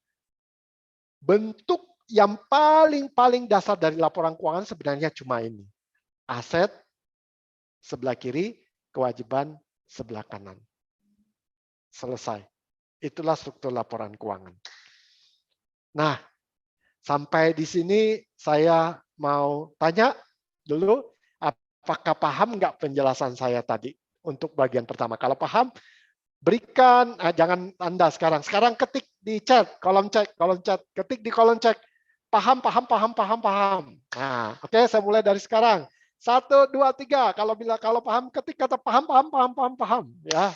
bentuk yang paling dasar dari laporan keuangan sebenarnya cuma ini. Aset sebelah kiri, kewajiban sebelah kanan. Selesai. Itulah struktur laporan keuangan. Nah, sampai di sini saya mau tanya dulu, apakah paham nggak penjelasan saya tadi untuk bagian pertama? Kalau paham, berikan, jangan Anda sekarang. Sekarang ketik di chat, kolom chat, ketik di kolom chat. Paham. Nah, oke, saya mulai dari sekarang. 1, 2, 3. Kalau paham, ketik kata paham. Ya.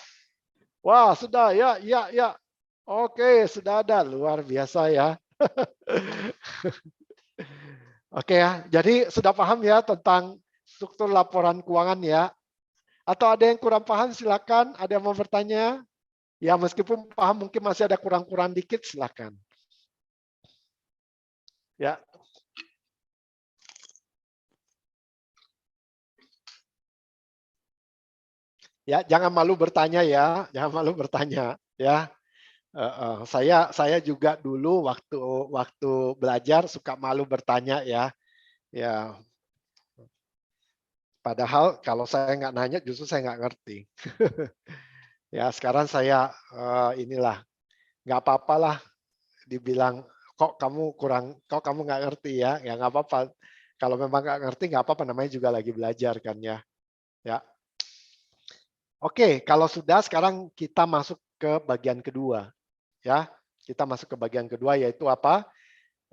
Wah, sudah, ya. Oke, sudah ada, luar biasa ya. Oke ya, jadi sudah paham ya tentang struktur laporan keuangan ya. Atau ada yang kurang paham silakan, ada yang mau bertanya? Ya meskipun paham mungkin masih ada kurang-kurang dikit silakan. Ya. Ya, jangan malu bertanya ya, jangan malu bertanya ya. Saya juga dulu waktu belajar suka malu bertanya ya. Ya. Padahal kalau saya nggak nanya justru saya nggak ngerti. Ya sekarang saya inilah nggak apa-apalah dibilang kok kamu nggak ngerti ya nggak apa-apa. Kalau memang nggak ngerti nggak apa-apa, namanya juga lagi belajar kan ya. Ya. Oke, kalau sudah sekarang kita masuk ke bagian kedua. Ya, kita masuk ke bagian kedua yaitu apa?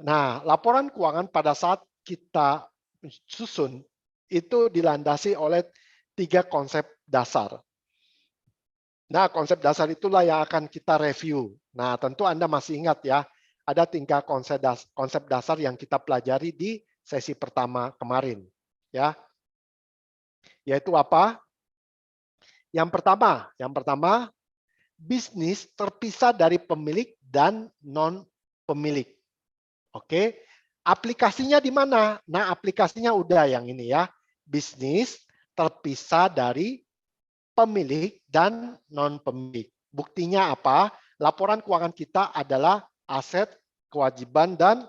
Nah, laporan keuangan pada saat kita susun itu dilandasi oleh 3 konsep dasar. Nah, konsep dasar itulah yang akan kita review. Nah, tentu Anda masih ingat ya, ada 3 konsep dasar yang kita pelajari di sesi pertama kemarin. Ya, yaitu apa? Yang pertama, bisnis terpisah dari pemilik dan non-pemilik. Oke, aplikasinya di mana? Nah, aplikasinya udah yang ini ya. Bisnis terpisah dari pemilik dan non-pemilik. Buktinya apa? Laporan keuangan kita adalah aset, kewajiban, dan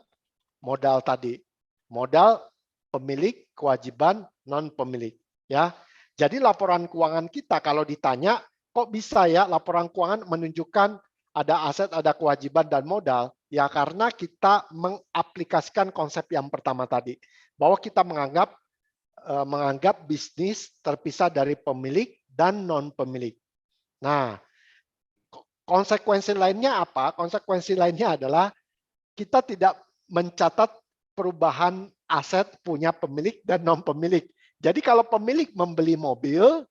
modal tadi. Modal, pemilik, kewajiban, non-pemilik. Ya. Jadi laporan keuangan kita kalau ditanya, kok bisa ya laporan keuangan menunjukkan ada aset, ada kewajiban, dan modal? Ya karena kita mengaplikasikan konsep yang pertama tadi. Bahwa kita menganggap bisnis terpisah dari pemilik dan non-pemilik. Nah, konsekuensi lainnya apa? Konsekuensi lainnya adalah kita tidak mencatat perubahan aset punya pemilik dan non-pemilik. Jadi kalau pemilik membeli mobil,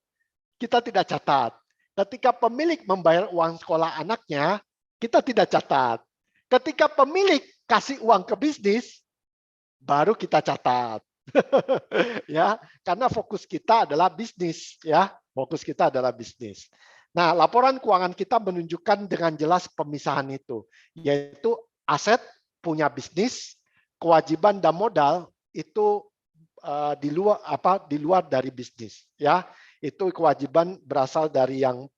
kita tidak catat. Ketika pemilik membayar uang sekolah anaknya, kita tidak catat. Ketika pemilik kasih uang ke bisnis, baru kita catat. Ya, karena fokus kita adalah bisnis, ya. Fokus kita adalah bisnis. Nah, laporan keuangan kita menunjukkan dengan jelas pemisahan itu, yaitu aset punya bisnis, kewajiban dan modal itu di luar dari bisnis, ya. Itu kewajiban berasal dari yang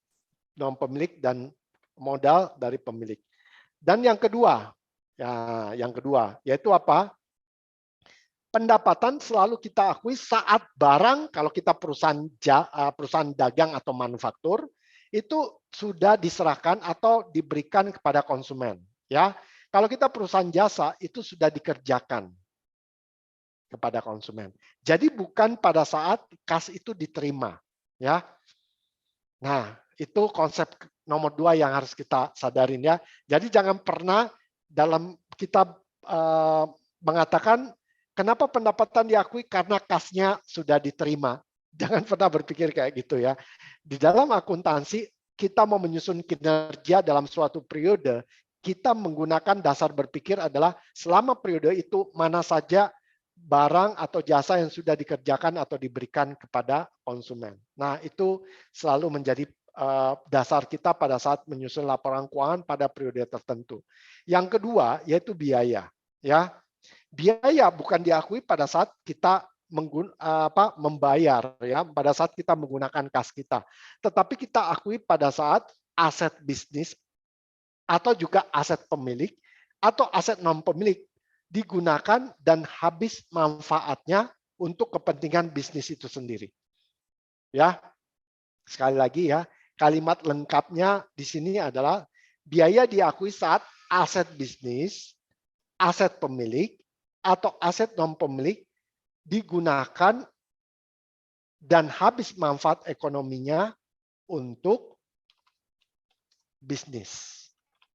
non pemilik dan modal dari pemilik. Dan yang kedua, yaitu apa? Pendapatan selalu kita akui saat barang, kalau kita perusahaan dagang atau manufaktur, itu sudah diserahkan atau diberikan kepada konsumen. Ya, kalau kita perusahaan jasa, itu sudah dikerjakan kepada konsumen. Jadi bukan pada saat kas itu diterima. Ya, nah itu konsep nomor 2 yang harus kita sadarin ya. Jadi jangan pernah dalam kita mengatakan kenapa pendapatan diakui karena kasnya sudah diterima. Jangan pernah berpikir kayak gitu ya. Di dalam akuntansi, kita mau menyusun kinerja dalam suatu periode, kita menggunakan dasar berpikir adalah selama periode itu mana saja barang atau jasa yang sudah dikerjakan atau diberikan kepada konsumen. Nah, itu selalu menjadi dasar kita pada saat menyusun laporan keuangan pada periode tertentu. Yang kedua, yaitu biaya. Ya, biaya bukan diakui pada saat kita membayar ya, pada saat kita menggunakan kas kita, tetapi kita akui pada saat aset bisnis atau juga aset pemilik atau aset non pemilik digunakan dan habis manfaatnya untuk kepentingan bisnis itu sendiri. Ya, sekali lagi ya, kalimat lengkapnya di sini adalah biaya diakui saat aset bisnis, aset pemilik atau aset non-pemilik digunakan dan habis manfaat ekonominya untuk bisnis.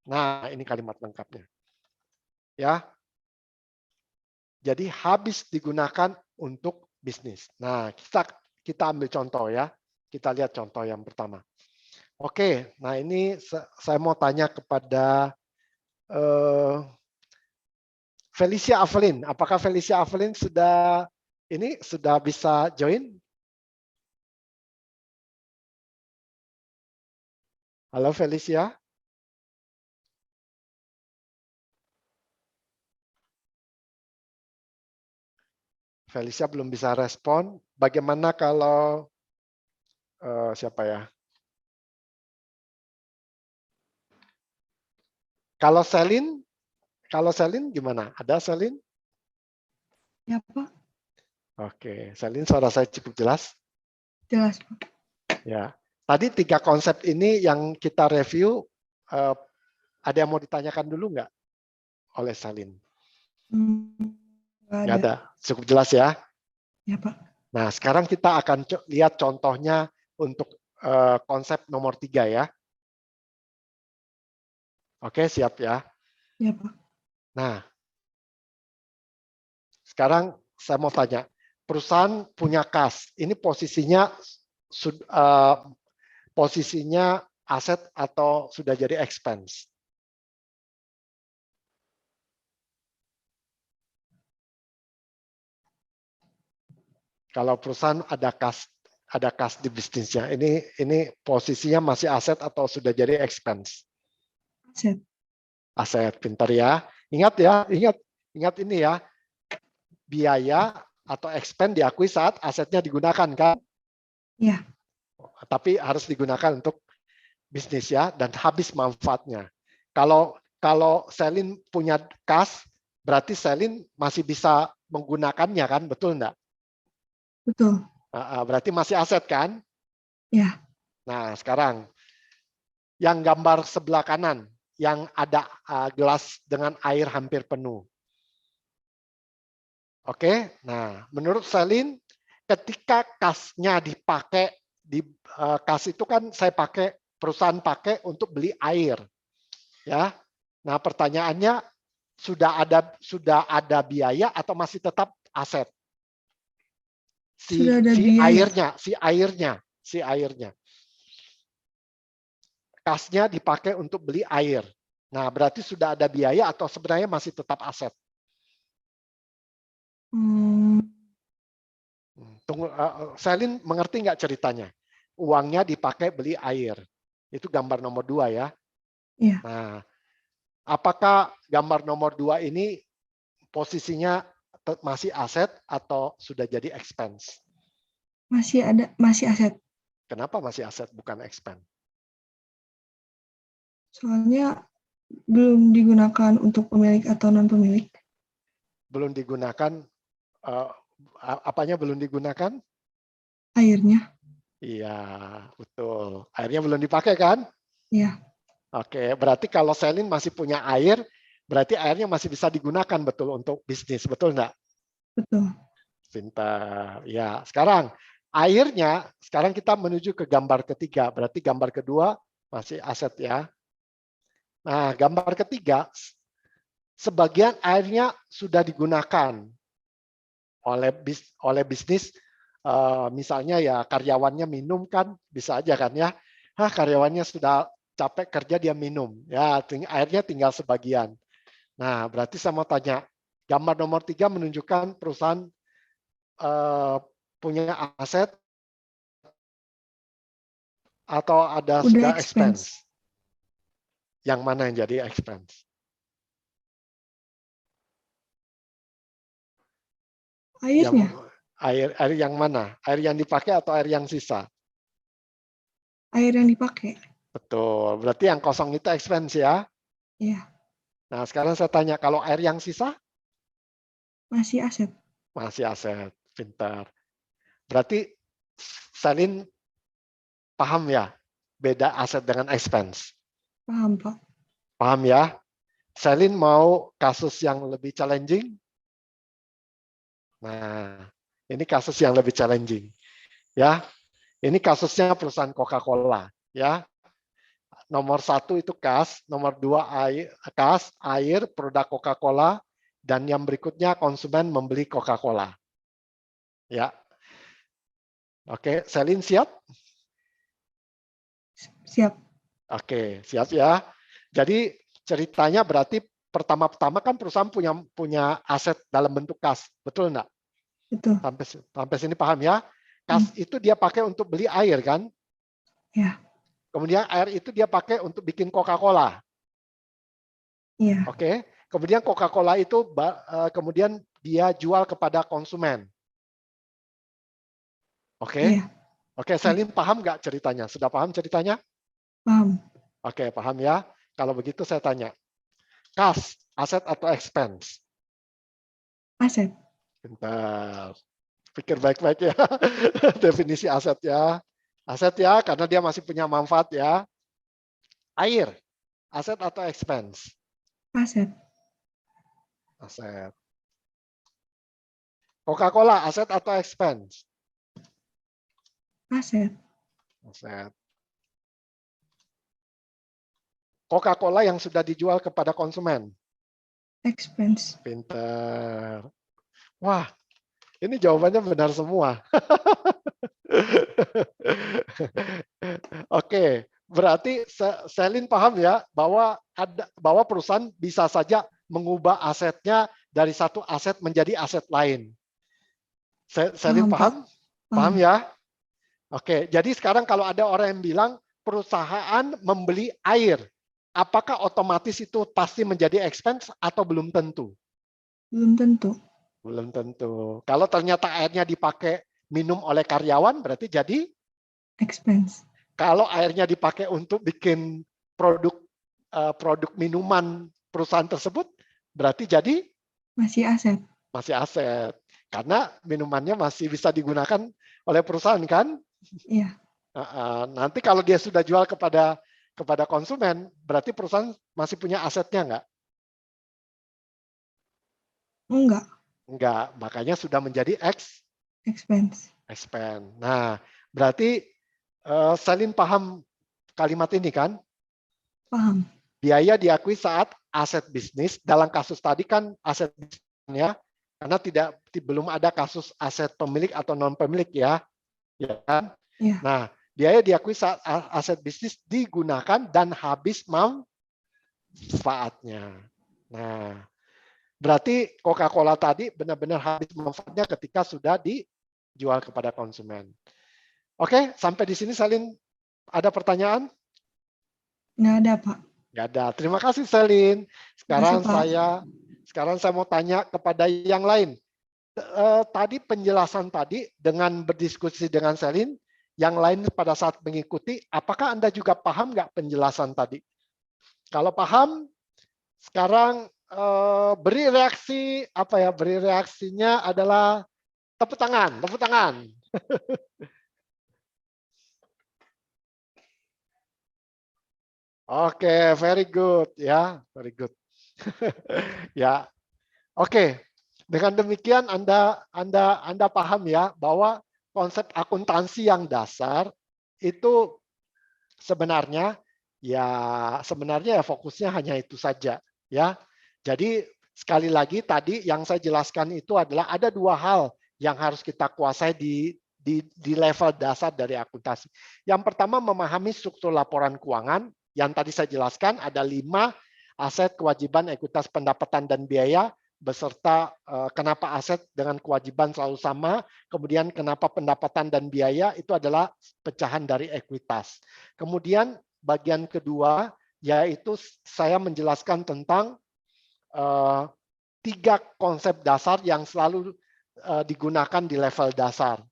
Nah, ini kalimat lengkapnya. Ya. Jadi habis digunakan untuk bisnis. Nah, kita ambil contoh ya. Kita lihat contoh yang pertama. Oke, nah ini saya mau tanya kepada Felicia Avelin, apakah Felicia Avelin sudah bisa join? Halo Felicia. Felicia belum bisa respon. Bagaimana kalau siapa ya? Kalau Selin gimana? Ada Selin? Ya, Pak. Oke, Selin suara saya cukup jelas? Jelas, Pak. Ya. Tadi 3 konsep ini yang kita review, ada yang mau ditanyakan dulu nggak oleh Selin? Nggak ada. Cukup jelas ya? Ya, Pak. Nah, sekarang kita akan lihat contohnya untuk konsep nomor 3 ya. Oke, siap ya? Ya, Pak. Nah, sekarang saya mau tanya, perusahaan punya kas, ini posisinya aset atau sudah jadi expense? Kalau perusahaan ada kas di bisnisnya, ini posisinya masih aset atau sudah jadi expense? Aset. Aset, pintar ya. Ingat ya, ingat Ingat ini ya, biaya atau expense diakui saat asetnya digunakan kan? Iya. Tapi harus digunakan untuk bisnis ya, dan habis manfaatnya. Kalau Selin punya kas, berarti Selin masih bisa menggunakannya kan, betul enggak? Betul. Berarti masih aset kan? Ya. Nah, sekarang yang gambar sebelah kanan, yang ada gelas dengan air hampir penuh. Oke, nah menurut Selin, ketika kasnya dipakai, kas itu kan saya pakai, perusahaan pakai untuk beli air. Ya, nah pertanyaannya, sudah ada biaya atau masih tetap aset? Sudah ada biaya. Si airnya. Kasnya dipakai untuk beli air. Nah, berarti sudah ada biaya atau sebenarnya masih tetap aset? Tunggu, Selin mengerti nggak ceritanya? Uangnya dipakai beli air. Itu gambar nomor 2 ya. Iya. Nah, apakah gambar nomor 2 ini posisinya masih aset atau sudah jadi expense? Masih aset. Kenapa masih aset bukan expense? Soalnya belum digunakan untuk pemilik atau non pemilik. Belum digunakan, apanya belum digunakan? Airnya. Iya, betul. Airnya belum dipakai kan? Iya. Oke, berarti kalau Selin masih punya air, berarti airnya masih bisa digunakan betul untuk bisnis, betul enggak? Betul. Pintar. Ya, sekarang airnya, sekarang kita menuju ke gambar ketiga. Berarti gambar kedua masih aset ya. Nah, gambar ketiga, sebagian airnya sudah digunakan oleh bisnis, misalnya ya karyawannya minum kan, bisa aja kan ya. Karyawannya sudah capek kerja dia minum, ya airnya tinggal sebagian. Nah, berarti saya mau tanya, gambar nomor 3 menunjukkan perusahaan punya aset atau ada Udah sudah expense? Yang mana yang jadi expense? Airnya. Air yang mana? Air yang dipakai atau air yang sisa? Air yang dipakai. Betul. Berarti yang kosong itu expense ya? Iya. Nah, sekarang saya tanya, kalau air yang sisa? Masih aset. Masih aset. Pintar. Berarti Selin paham ya beda aset dengan expense? Paham, Pak. Paham ya? Selin mau kasus yang lebih challenging? Nah, ini kasus yang lebih challenging. Ya, ini kasusnya perusahaan Coca-Cola. Ya, nomor 1 itu kas, nomor 2 air, produk Coca-Cola, dan yang berikutnya konsumen membeli Coca-Cola. Ya, oke, Selin siap? Siap. Oke, siap ya. Jadi ceritanya berarti pertama-tama kan perusahaan punya aset dalam bentuk kas, betul enggak? Betul. Sampai sini paham ya? Kas itu dia pakai untuk beli air kan? Ya. Kemudian air itu dia pakai untuk bikin Coca-Cola. Iya. Oke. Kemudian Coca-Cola itu kemudian dia jual kepada konsumen. Oke. Iya. Oke, Selin paham nggak ceritanya? Sudah paham ceritanya? Paham. Oke, paham ya. Kalau begitu saya tanya. Kas, aset atau expense? Aset. Bentar. Pikir baik-baik ya. Definisi aset ya. Aset ya, karena dia masih punya manfaat ya. Air, aset atau expense? Aset. Aset. Coca-Cola, aset atau expense? Aset. Aset. Coca-Cola yang sudah dijual kepada konsumen? Expense. Pinter. Wah, ini jawabannya benar semua. Oke, berarti Selin paham ya bahwa perusahaan bisa saja mengubah asetnya dari satu aset menjadi aset lain. Selin paham? Paham ya? Oke, jadi sekarang kalau ada orang yang bilang perusahaan membeli air, apakah otomatis itu pasti menjadi expense atau belum tentu? Belum tentu. Belum tentu. Kalau ternyata airnya dipakai minum oleh karyawan, berarti jadi. Expense. Kalau airnya dipakai untuk bikin produk produk minuman perusahaan tersebut, berarti jadi Masih aset. masih aset. Karena minumannya masih bisa digunakan oleh perusahaan kan? Iya. Nanti kalau dia sudah jual kepada konsumen, berarti perusahaan masih punya asetnya nggak? Enggak. Enggak, makanya sudah menjadi Expense. expense. Nah, berarti Selin paham kalimat ini kan? Paham. Biaya diakui saat aset bisnis. Dalam kasus tadi kan aset bisnisnya, karena belum ada kasus aset pemilik atau non pemilik ya kan? Iya. Nah, biaya diakui saat aset bisnis digunakan dan habis manfaatnya. Nah, berarti Coca-Cola tadi benar-benar habis manfaatnya ketika sudah dijual kepada konsumen. Oke, sampai di sini Selin ada pertanyaan? Nggak ada, Pak. Nggak ada. Terima kasih Selin. Makasih, Pak. Sekarang saya mau tanya kepada yang lain. Tadi penjelasan tadi dengan berdiskusi dengan Selin, yang lain pada saat mengikuti, apakah Anda juga paham nggak penjelasan tadi? Kalau paham, sekarang beri reaksi apa ya? Beri reaksinya adalah tepuk tangan, tepuk tangan. Oke, very good ya, very good. Ya, oke. Dengan demikian Anda paham ya bahwa konsep akuntansi yang dasar itu sebenarnya ya fokusnya hanya itu saja ya. Jadi sekali lagi tadi yang saya jelaskan itu adalah ada dua hal yang harus kita kuasai di level dasar dari akuntansi. Yang pertama memahami struktur laporan keuangan yang tadi saya jelaskan ada 5 aset, kewajiban, ekuitas, pendapatan dan biaya beserta kenapa aset dengan kewajiban selalu sama, kemudian kenapa pendapatan dan biaya itu adalah pecahan dari ekuitas. Kemudian bagian kedua yaitu saya menjelaskan tentang 3 konsep dasar yang selalu digunakan di level dasar.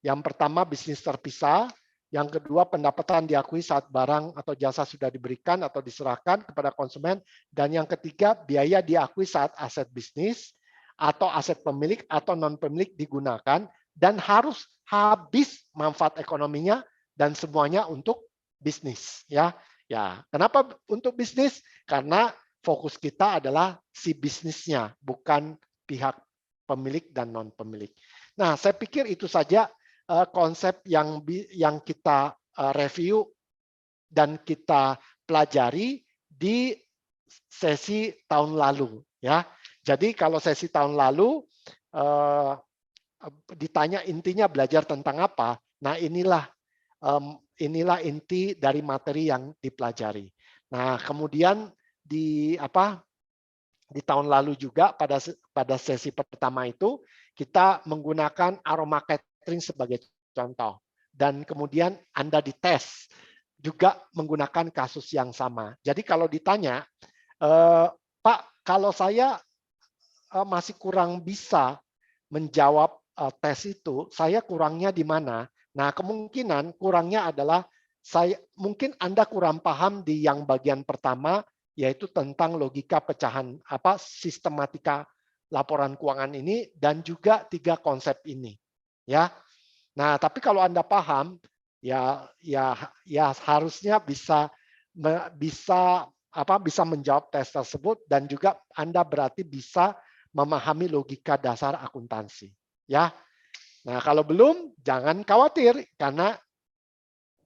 Yang pertama bisnis terpisah, yang kedua pendapatan diakui saat barang atau jasa sudah diberikan atau diserahkan kepada konsumen, dan yang ketiga biaya diakui saat aset bisnis atau aset pemilik atau non pemilik digunakan dan harus habis manfaat ekonominya dan semuanya untuk bisnis ya. Ya, kenapa untuk bisnis? Karena fokus kita adalah si bisnisnya, bukan pihak pemilik dan non pemilik. Nah, saya pikir itu saja konsep yang kita review dan kita pelajari di sesi tahun lalu ya. Jadi kalau sesi tahun lalu ditanya intinya belajar tentang apa, nah inilah inti dari materi yang dipelajari. Nah kemudian di tahun lalu juga pada sesi pertama itu kita menggunakan aroma catering sebagai contoh dan kemudian Anda dites juga menggunakan kasus yang sama. Jadi kalau ditanya, Pak, kalau saya masih kurang bisa menjawab tes itu, saya kurangnya di mana? Nah, kemungkinan kurangnya adalah mungkin Anda kurang paham di yang bagian pertama, yaitu tentang logika pecahan sistematika laporan keuangan ini dan juga 3 konsep ini. Ya. Nah, tapi kalau Anda paham, ya harusnya bisa menjawab tes tersebut dan juga Anda berarti bisa memahami logika dasar akuntansi. Ya. Nah, kalau belum jangan khawatir karena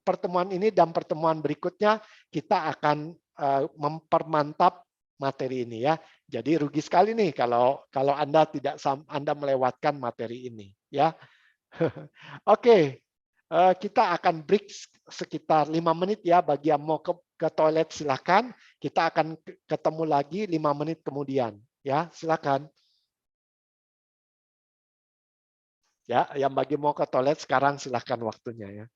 pertemuan ini dan pertemuan berikutnya kita akan mempermantap materi ini ya. Jadi rugi sekali nih kalau Anda melewatkan materi ini ya. Oke. Kita akan break sekitar 5 menit ya, bagi yang mau ke toilet silakan. Kita akan ketemu lagi 5 menit kemudian ya, silakan. Ya, yang bagi mau ke toilet sekarang silakan waktunya ya.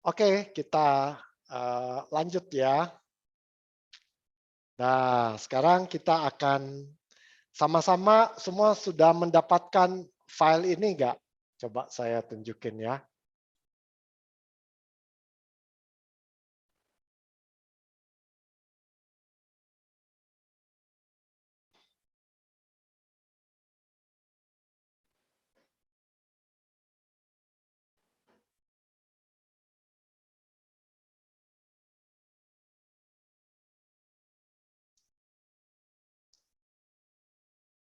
Oke, kita lanjut ya. Nah, sekarang kita akan sama-sama semua sudah mendapatkan file ini enggak? Coba saya tunjukin ya.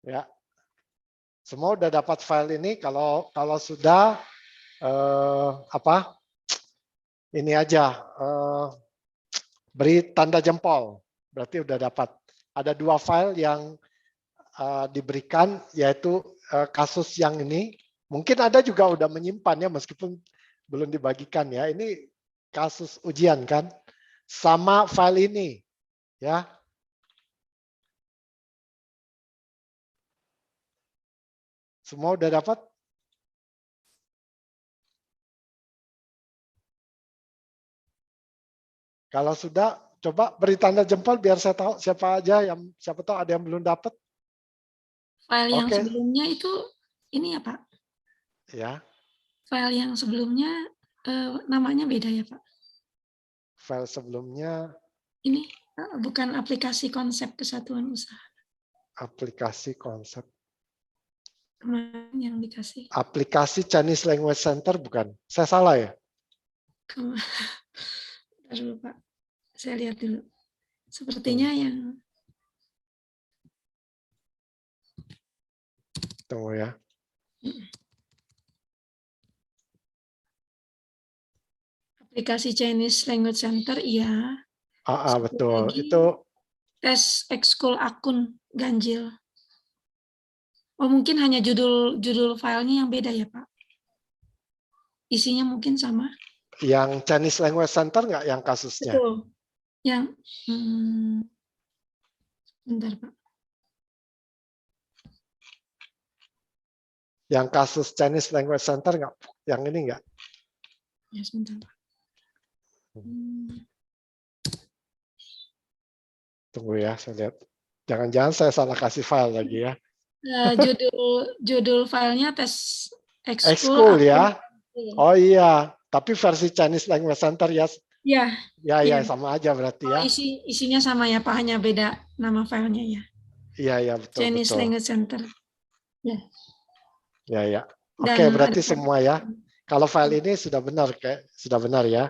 Ya. Semua udah dapat file ini. Kalau sudah ini aja beri tanda jempol. Berarti udah dapat. Ada 2 file yang diberikan, yaitu kasus yang ini. Mungkin ada juga udah menyimpan ya, meskipun belum dibagikan ya. Ini kasus ujian kan, sama file ini ya. Semua udah dapat? Kalau sudah, coba beri tanda jempol biar saya tahu siapa tahu ada yang belum dapat. File yang Oke. sebelumnya itu ini ya Pak. Ya. File yang sebelumnya namanya beda ya Pak. File sebelumnya. Ini bukan aplikasi konsep kesatuan usaha. Aplikasi konsep. Kemarin yang dikasih. Aplikasi Chinese Language Center bukan? Saya salah ya? Bentar dulu Pak. Saya lihat dulu. Sepertinya yang tunggu ya. aplikasi Chinese Language Center, iya. Betul. Lagi, Itu tes ekskul akun ganjil. Oh, mungkin hanya judul filenya yang beda ya, Pak? Isinya mungkin sama? yang Chinese Language Center nggak yang kasusnya? Betul. Yang, bentar, Pak. Yang kasus Chinese Language Center nggak? Yang ini nggak? Ya, sebentar, Pak. Tunggu ya, saya lihat. Jangan-jangan saya salah kasih file lagi ya. Judul filenya tes Ekskul ya. Oh iya, tapi versi Chinese Language Center ya. Ya. Ya sama aja berarti ya. Isinya sama ya Pak, hanya beda nama filenya ya. Iya betul. Chinese Language Center. Ya. Ya. Oke, berarti semua ya. Kalau file ini sudah benar ya.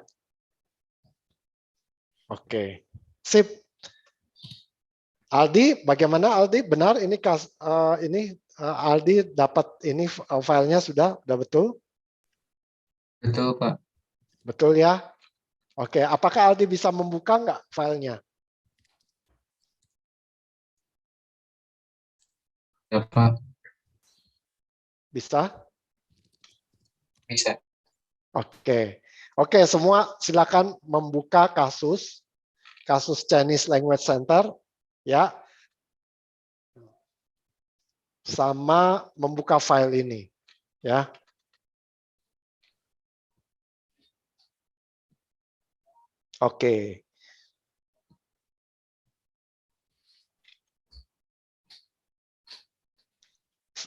Oke. Sip. Aldi, bagaimana Aldi? Benar ini Aldi dapat ini filenya sudah betul? Betul, Pak. Betul ya? Oke, apakah Aldi bisa membuka nggak filenya? Ya, Pak. Bisa? Bisa. Oke, semua silakan membuka kasus Chinese Language Center ya. Sama membuka file ini ya. Oke.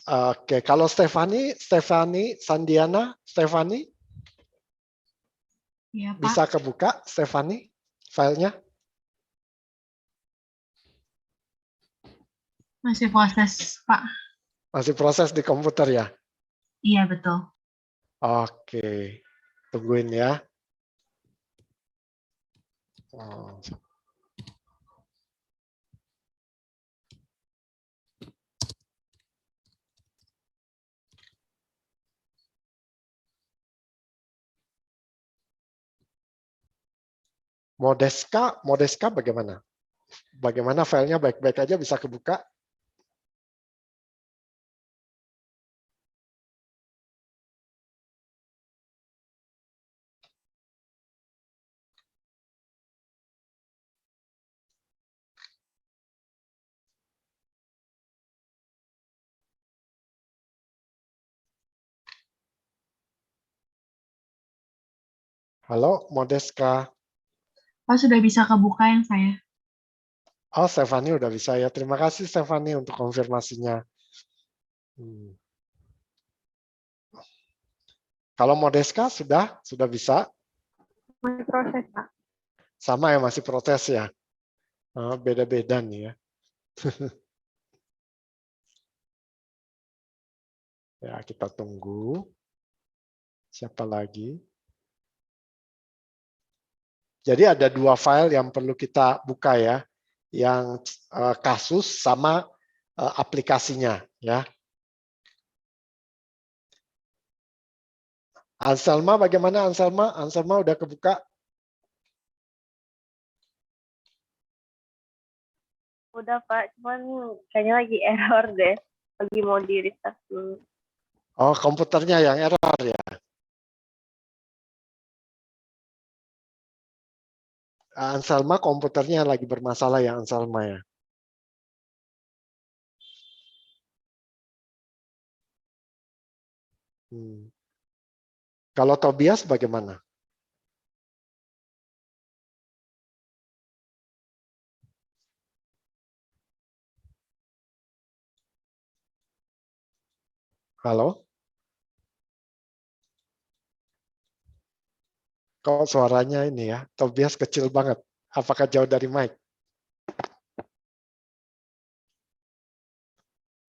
Oke, kalau Stefani, Sandiana, Stefani, ya, Pak. bisa kebuka Stefani filenya? Masih proses, Pak. Masih proses di komputer ya? Iya, betul. Oke, tungguin ya. Modeska bagaimana? Bagaimana filenya baik-baik aja bisa kebuka? Halo, Modeska. Pak sudah bisa kebuka yang saya. Oh, Stefani udah bisa ya. Terima kasih Stefani untuk konfirmasinya. Hmm. Kalau Modeska sudah bisa? Masih proses, Pak. Sama ya, masih protes ya. Beda-beda nih ya. Ya, kita tunggu. Siapa lagi? Jadi ada dua file yang perlu kita buka ya, yang kasus sama aplikasinya ya. Anselma bagaimana Anselma? Anselma udah kebuka? Udah, Pak. Cuman kayaknya lagi error deh. Lagi mau di-restart dulu. Oh, komputernya yang error ya. Anselma komputernya lagi bermasalah ya Anselma ya. Kalau Tobias bagaimana? Halo? Kok suaranya ini ya, Tobias kecil banget. Apakah jauh dari mic?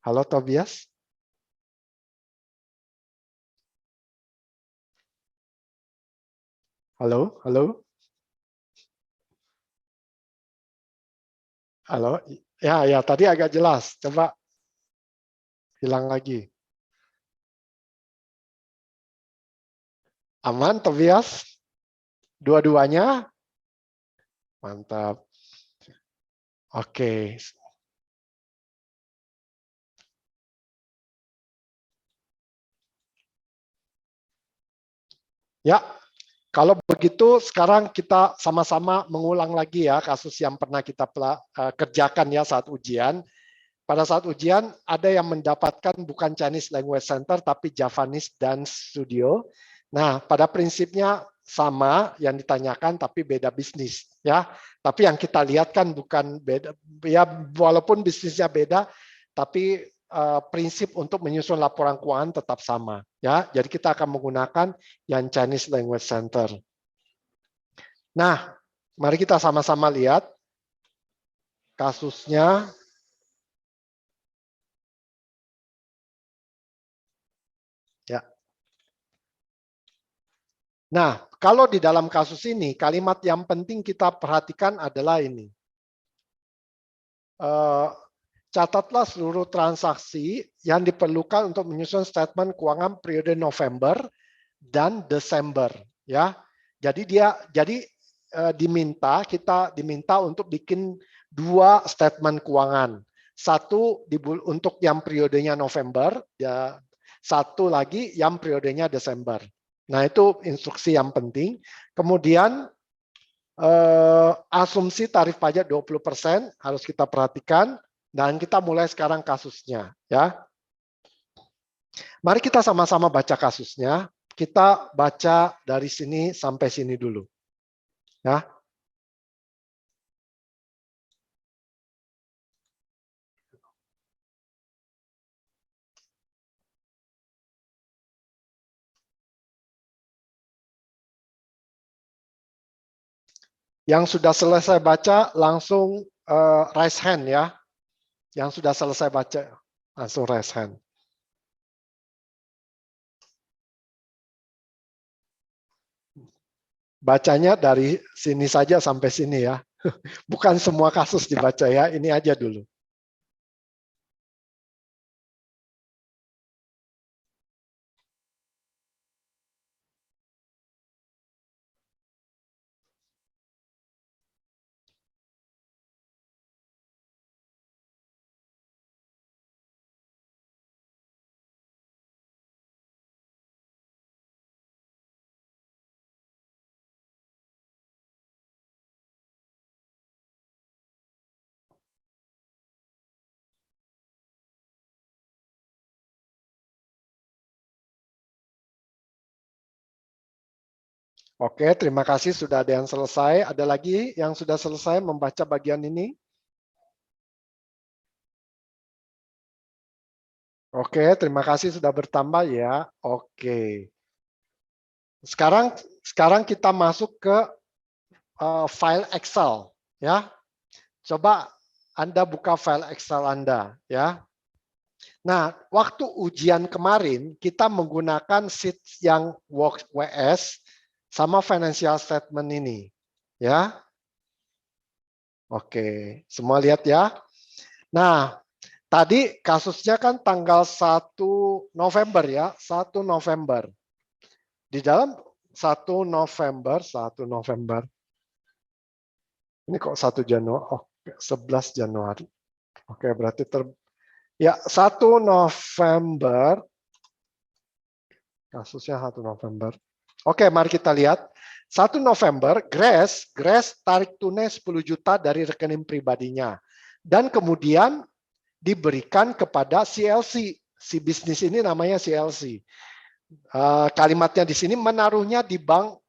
Halo Tobias? Halo? Halo? Halo? Ya, ya tadi agak jelas. Coba hilang lagi. Aman Tobias? Dua-duanya? Mantap. Oke. Ya, kalau begitu sekarang kita sama-sama mengulang lagi ya kasus yang pernah kita kerjakan ya saat ujian. Pada saat ujian ada yang mendapatkan bukan Chinese Language Center tapi Javanese Dance Studio. Nah, pada prinsipnya sama yang ditanyakan tapi beda bisnis ya. Tapi yang kita lihat kan bukan beda ya, walaupun bisnisnya beda tapi prinsip untuk menyusun laporan keuangan tetap sama ya. Jadi kita akan menggunakan yang Chinese Language Center. Nah, mari kita sama-sama lihat kasusnya. Ya. Nah, kalau di dalam kasus ini, kalimat yang penting kita perhatikan adalah ini. Catatlah seluruh transaksi yang diperlukan untuk menyusun statement keuangan periode November dan Desember. Ya, jadi kita diminta untuk bikin dua statement keuangan. Satu untuk yang periodenya November, ya, satu lagi yang periodenya Desember. Nah, itu instruksi yang penting. Kemudian asumsi tarif pajak 20% harus kita perhatikan dan kita mulai sekarang kasusnya ya. Mari kita sama-sama baca kasusnya. Kita baca dari sini sampai sini dulu. Ya. Yang sudah selesai baca langsung raise hand ya. Yang sudah selesai baca langsung raise hand. Bacanya dari sini saja sampai sini ya. Bukan semua kasus dibaca ya, ini aja dulu. Oke, terima kasih sudah ada yang selesai. Ada lagi yang sudah selesai membaca bagian ini? Oke, terima kasih sudah bertambah ya. Oke. Sekarang kita masuk ke file Excel ya. Coba Anda buka file Excel Anda ya. Nah, waktu ujian kemarin kita menggunakan sheet yang WS sama financial statement ini ya. Oke, semua lihat ya. Nah, tadi kasusnya kan tanggal 1 November ya, 1 November. Di dalam 1 November. Ini kok 1 Januari? Oh, 11 Januari. Oke, berarti ya 1 November. Kasusnya 1 November. Oke, mari kita lihat. 1 November, Grace tarik tunai 10 juta dari rekening pribadinya. Dan kemudian diberikan kepada CLC. Si bisnis ini namanya CLC. Kalimatnya di sini menaruhnya di bank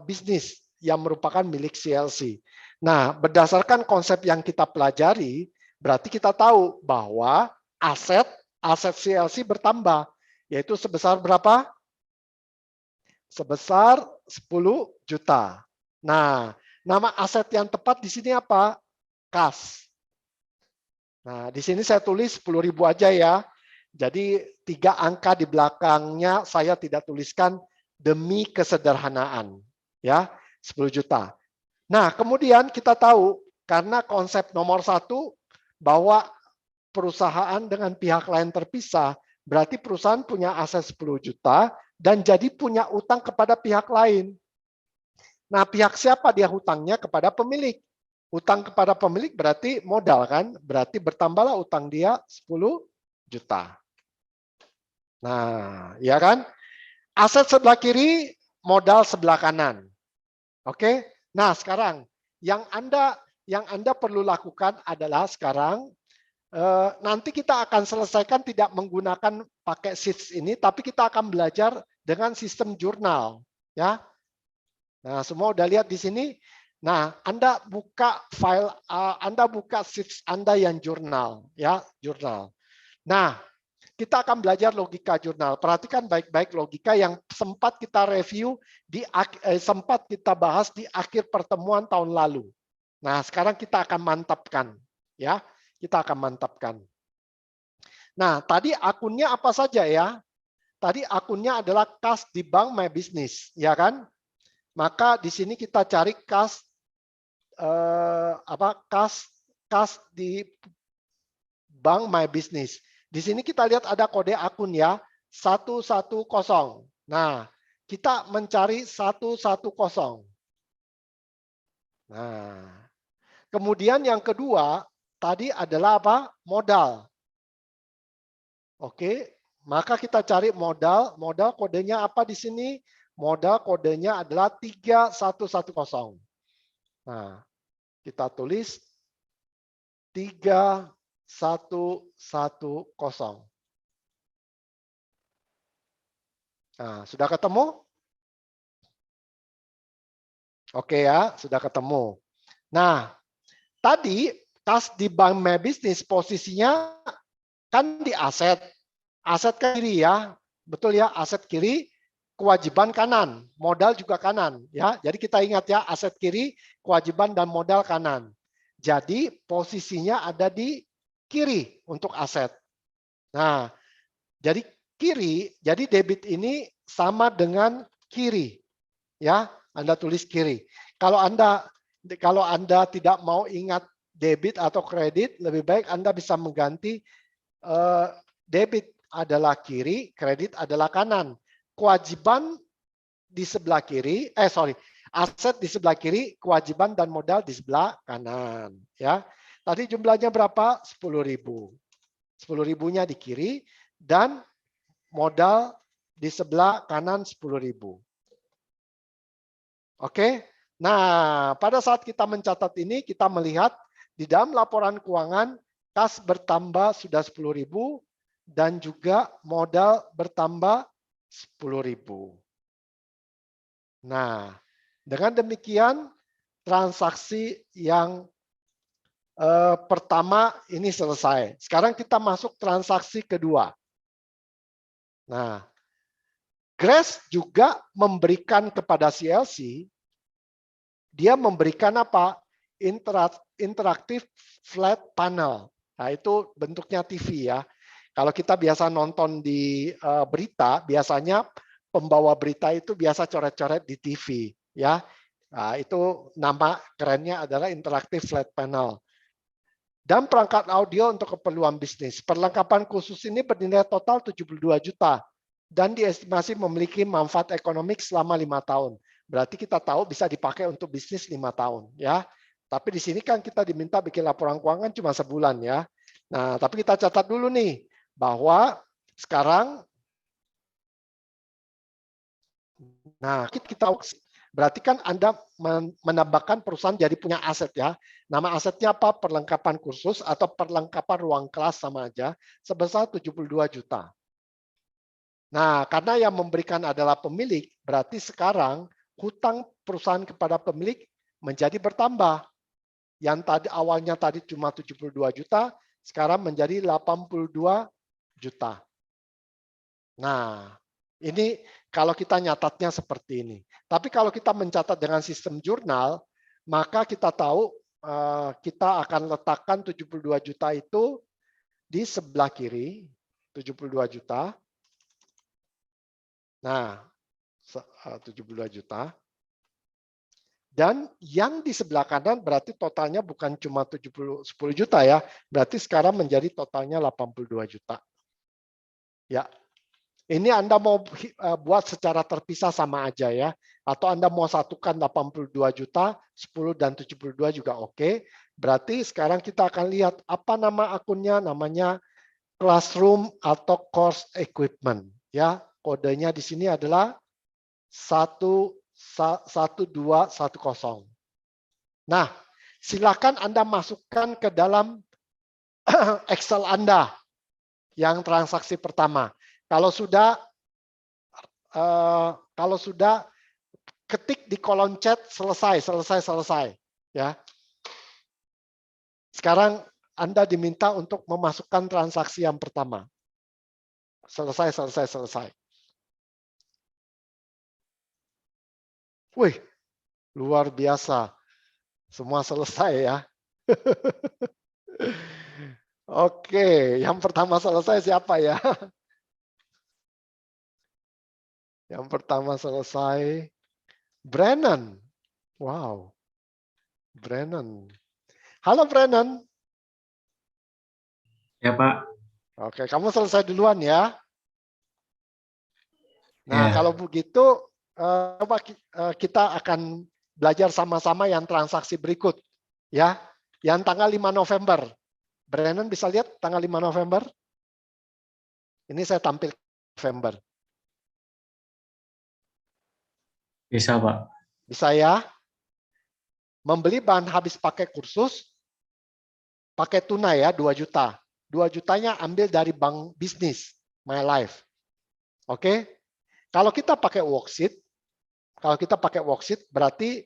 bisnis yang merupakan milik CLC. Nah, berdasarkan konsep yang kita pelajari, berarti kita tahu bahwa aset CLC bertambah, yaitu sebesar berapa? Sebesar 10 juta. Nah, nama aset yang tepat di sini apa? Kas. Nah, di sini saya tulis 10.000 aja ya. Jadi 3 angka di belakangnya saya tidak tuliskan demi kesederhanaan. Ya, 10 juta. Nah, kemudian kita tahu karena konsep nomor 1 bahwa perusahaan dengan pihak lain terpisah, berarti perusahaan punya aset 10 juta dan jadi punya utang kepada pihak lain. Nah, pihak siapa dia hutangnya? Kepada pemilik. Utang kepada pemilik berarti modal kan? Berarti bertambahlah utang dia 10 juta. Nah, ya kan? Aset sebelah kiri, modal sebelah kanan. Oke? Nah, sekarang yang Anda perlu lakukan adalah sekarang nanti kita akan selesaikan tidak menggunakan pakai sheets ini, tapi kita akan belajar dengan sistem jurnal, ya. Nah, semua udah lihat di sini. Nah, Anda buka file, Anda buka sheets Anda yang jurnal, ya, jurnal. Nah, kita akan belajar logika jurnal. Perhatikan baik-baik logika yang sempat kita review sempat kita bahas di akhir pertemuan tahun lalu. Nah, sekarang kita akan mantapkan, ya. Kita akan mantapkan. Nah, tadi akunnya apa saja ya? Tadi akunnya adalah kas di Bank My Business, ya kan? Maka di sini kita cari kas kas di Bank My Business. Di sini kita lihat ada kode akun ya, 110. Nah, kita mencari 110. Nah, kemudian yang kedua tadi adalah apa? Modal. Oke, maka kita cari modal. Modal kodenya apa di sini? Modal kodenya adalah 3110. Nah, kita tulis 3110. Nah, sudah ketemu? Oke ya, sudah ketemu. Nah, tadi kas di Bank My Business posisinya kan di aset. Aset kiri ya. Betul ya, aset kiri, kewajiban kanan, modal juga kanan ya. Jadi kita ingat ya, aset kiri, kewajiban dan modal kanan. Jadi posisinya ada di kiri untuk aset. Nah, jadi kiri, jadi debit ini sama dengan kiri. Ya, Anda tulis kiri. Kalau Anda tidak mau ingat debit atau kredit, lebih baik Anda bisa mengganti debit adalah kiri, kredit adalah kanan. Kewajiban di sebelah kiri, aset di sebelah kiri, kewajiban dan modal di sebelah kanan. Ya, tadi jumlahnya berapa? 10.000. 10.000-nya di kiri dan modal di sebelah kanan 10.000. Oke. Nah, pada saat kita mencatat ini, kita melihat di dalam laporan keuangan kas bertambah sudah 10.000 dan juga modal bertambah 10.000. Nah, dengan demikian transaksi yang pertama ini selesai. Sekarang kita masuk transaksi kedua. Nah, Grace juga memberikan kepada CLC, dia memberikan apa? Interaktif flat panel. Nah, itu bentuknya TV ya. Kalau kita biasa nonton di berita, biasanya pembawa berita itu biasa coret-coret di TV ya. Nah, itu nama kerennya adalah interaktif flat panel. Dan perangkat audio untuk keperluan bisnis. Perlengkapan khusus ini bernilai total 72 juta dan diestimasi memiliki manfaat ekonomi selama 5 tahun. Berarti kita tahu bisa dipakai untuk bisnis 5 tahun ya. Tapi di sini kan kita diminta bikin laporan keuangan cuma sebulan ya. Nah, tapi kita catat dulu nih bahwa sekarang kita berarti kan Anda menambahkan perusahaan jadi punya aset ya. Nama asetnya apa? Perlengkapan kursus atau perlengkapan ruang kelas sama aja sebesar 72 juta. Nah, karena yang memberikan adalah pemilik, berarti sekarang hutang perusahaan kepada pemilik menjadi bertambah. Yang tadi awalnya tadi cuma 72 juta, sekarang menjadi 82 juta. Nah, ini kalau kita nyatatnya seperti ini. Tapi kalau kita mencatat dengan sistem jurnal, maka kita tahu kita akan letakkan 72 juta itu di sebelah kiri, 72 juta. Nah, 72 juta. Dan yang di sebelah kanan berarti totalnya bukan cuma 10 juta ya, berarti sekarang menjadi totalnya 82 juta. Ya. Ini Anda mau buat secara terpisah sama aja ya. Atau Anda mau satukan 82 juta, 10 dan 72 juga oke. Berarti sekarang kita akan lihat apa nama akunnya, namanya Classroom atau Course Equipment. Ya, kodenya di sini adalah 1210. Nah, silakan Anda masukkan ke dalam Excel Anda yang transaksi pertama. Kalau sudah ketik di kolom chat selesai ya. Sekarang Anda diminta untuk memasukkan transaksi yang pertama. Selesai. Wih, luar biasa. Semua selesai ya. Oke, yang pertama selesai siapa ya? Yang pertama selesai Brennan. Wow. Brennan. Halo Brennan. Ya, Pak. Oke, kamu selesai duluan ya. Nah, Ya. kalau begitu coba kita akan belajar sama-sama yang transaksi berikut ya. Yang tanggal 5 November. Brennan bisa lihat tanggal 5 November? Ini saya tampil November. Bisa, Pak. Bisa ya? Membeli bahan habis pakai kursus, pakai tunai ya 2 juta. 2 jutanya ambil dari bank bisnis, My Life. Oke? Kalau kita pakai worksheet, berarti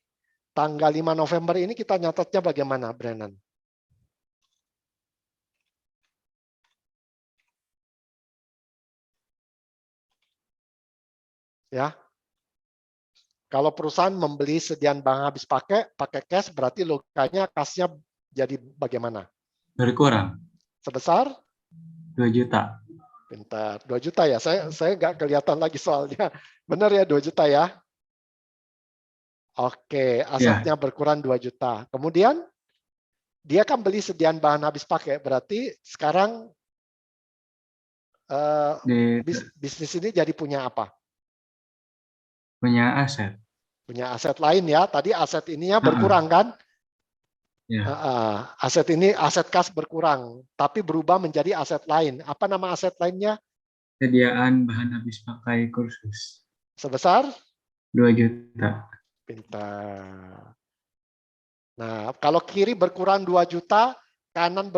tanggal 5 November ini kita nyatatnya bagaimana, Brennan? Ya. Kalau perusahaan membeli sediaan barang habis pakai cash, berarti logikanya kasnya jadi bagaimana? Berkurang. Sebesar? 2 juta. Bentar, 2 juta ya. Saya nggak kelihatan lagi soalnya. Benar ya 2 juta ya? Oke, asetnya berkurang 2 juta. Kemudian dia kan beli sediaan bahan habis pakai, berarti sekarang bisnis ini jadi punya apa? Punya aset. Punya aset lain ya. Tadi aset ininya berkurang kan? Ya. Aset ini, aset kas berkurang, tapi berubah menjadi aset lain. Apa nama aset lainnya? Sediaan bahan habis pakai kursus. Sebesar? 2 juta. Pintar. Nah, kalau kiri berkurang 2 juta, kanan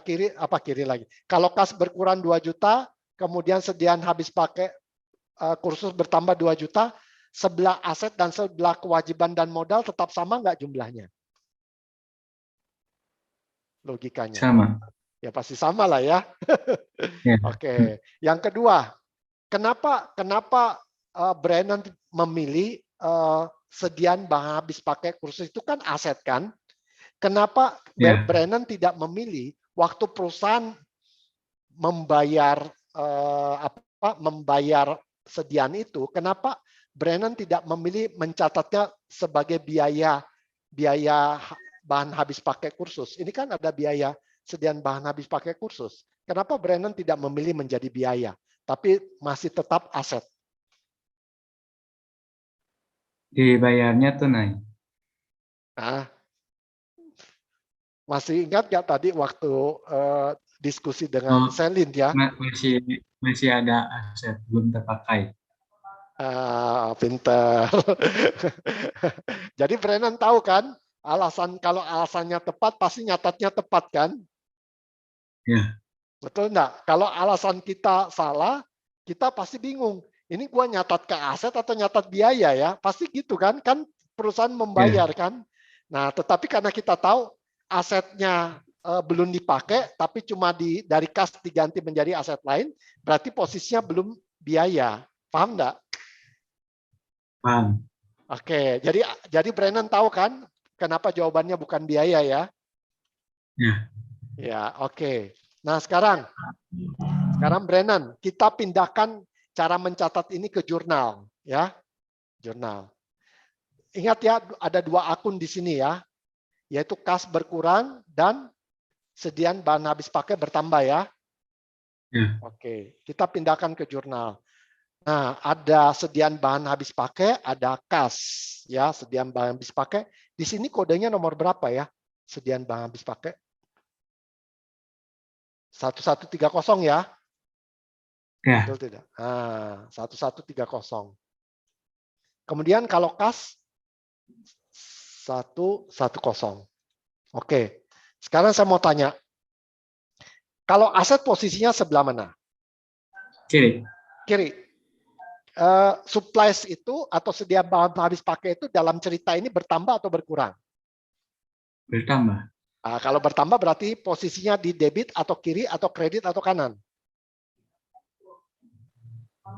kiri lagi. Kalau kas berkurang 2 juta, kemudian sediaan habis pakai kursus bertambah 2 juta, sebelah aset dan sebelah kewajiban dan modal tetap sama nggak jumlahnya? Logikanya. Sama. Ya pasti sama lah ya. Ya. Oke. Yang kedua, kenapa Brennan memilih sediaan bahan habis pakai kursus itu kan aset kan? Kenapa Ya. Brennan tidak memilih waktu perusahaan membayar membayar sediaan itu? Kenapa Brennan tidak memilih mencatatnya sebagai biaya bahan habis pakai kursus? Ini kan ada biaya sediaan bahan habis pakai kursus. Kenapa Brennan tidak memilih menjadi biaya, tapi masih tetap aset? Dibayarnya tunai. Nah, masih ingat nggak tadi waktu diskusi dengan Oh, Selin ya? masih ada aset belum terpakai. Pinter. Jadi Brennan tahu kan, kalau alasannya tepat pasti nyatatnya tepat kan? Ya. Betul enggak? Kalau alasan kita salah, kita pasti bingung. Ini gua nyatat ke aset atau nyatat biaya ya? Pasti gitu kan? Kan perusahaan membayar kan? Nah, tetapi karena kita tahu asetnya belum dipakai, tapi cuma dari kas diganti menjadi aset lain, berarti posisinya belum biaya. Paham enggak? Paham. Oke, jadi Brennan tahu kan kenapa jawabannya bukan biaya ya? Ya. Ya, oke. Nah, sekarang Brennan, kita pindahkan cara mencatat ini ke jurnal ya. Jurnal. Ingat ya, ada 2 akun di sini ya. Yaitu kas berkurang dan sediaan bahan habis pakai bertambah ya. Ya. Oke, kita pindahkan ke jurnal. Nah, ada sediaan bahan habis pakai, ada kas ya, sediaan bahan habis pakai. Di sini kodenya nomor berapa ya? Sediaan bahan habis pakai. 1130 ya. Ya. Betul tidak? Nah, 1130. Kemudian kalau kas 110. Oke. Sekarang saya mau tanya. Kalau aset posisinya sebelah mana? Kiri. Kiri. Supplies itu atau sedia bahan habis pakai itu dalam cerita ini bertambah atau berkurang? Bertambah. Nah, kalau bertambah berarti posisinya di debit atau kiri atau kredit atau kanan?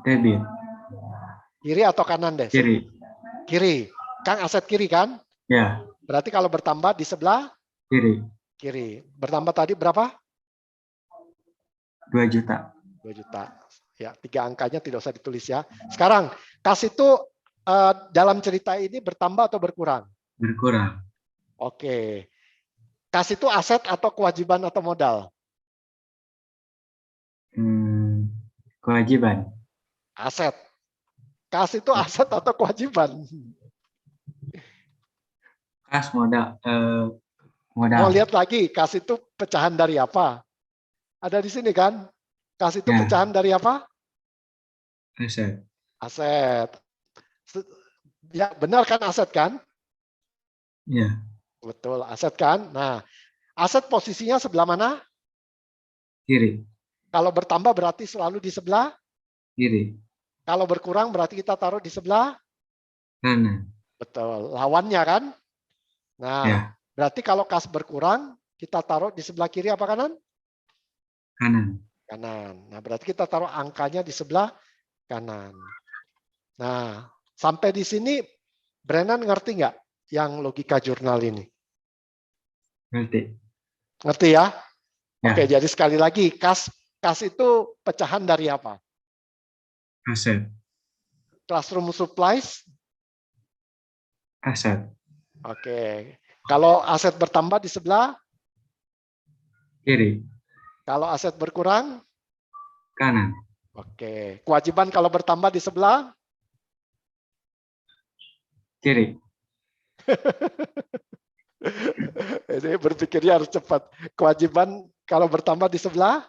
Debit. Kiri atau kanan deh? Kiri. Kiri. Kang aset kiri kan? Ya. Berarti kalau bertambah di sebelah Kiri. kiri. Bertambah tadi berapa? 2 juta. 2 juta. Ya, 3 angkanya tidak usah ditulis ya. Sekarang, kas itu dalam cerita ini bertambah atau berkurang? Berkurang. Oke. Kas itu aset atau kewajiban atau modal? Kewajiban. Aset. Kas itu aset atau kewajiban? Kas modal. Mau Modal. lihat lagi, kas itu pecahan dari apa? Ada di sini kan? Kas itu Ya. pecahan dari apa? Aset. Aset. Ya, benar kan aset kan? Ya. Betul, aset kan? Nah, aset posisinya sebelah mana? Kiri. Kalau bertambah berarti selalu di sebelah? Kiri. Kalau berkurang berarti kita taruh di sebelah? Kanan. Betul, lawannya kan? Nah, Ya. berarti kalau kas berkurang, kita taruh di sebelah kiri apa kanan? Kanan. Kanan. Nah, berarti kita taruh angkanya di sebelah kanan. Nah, sampai di sini Brennan ngerti nggak yang logika jurnal ini? Ngerti. Ngerti ya? Ya. Oke, jadi sekali lagi, kas itu pecahan dari apa? Aset. Classroom supplies? Aset. Oke. Kalau aset bertambah di sebelah? Kiri. Kalau aset berkurang? Kanan. Oke. Kewajiban kalau bertambah di sebelah? Kiri. Ini berpikirnya harus cepat. Kewajiban kalau bertambah di sebelah?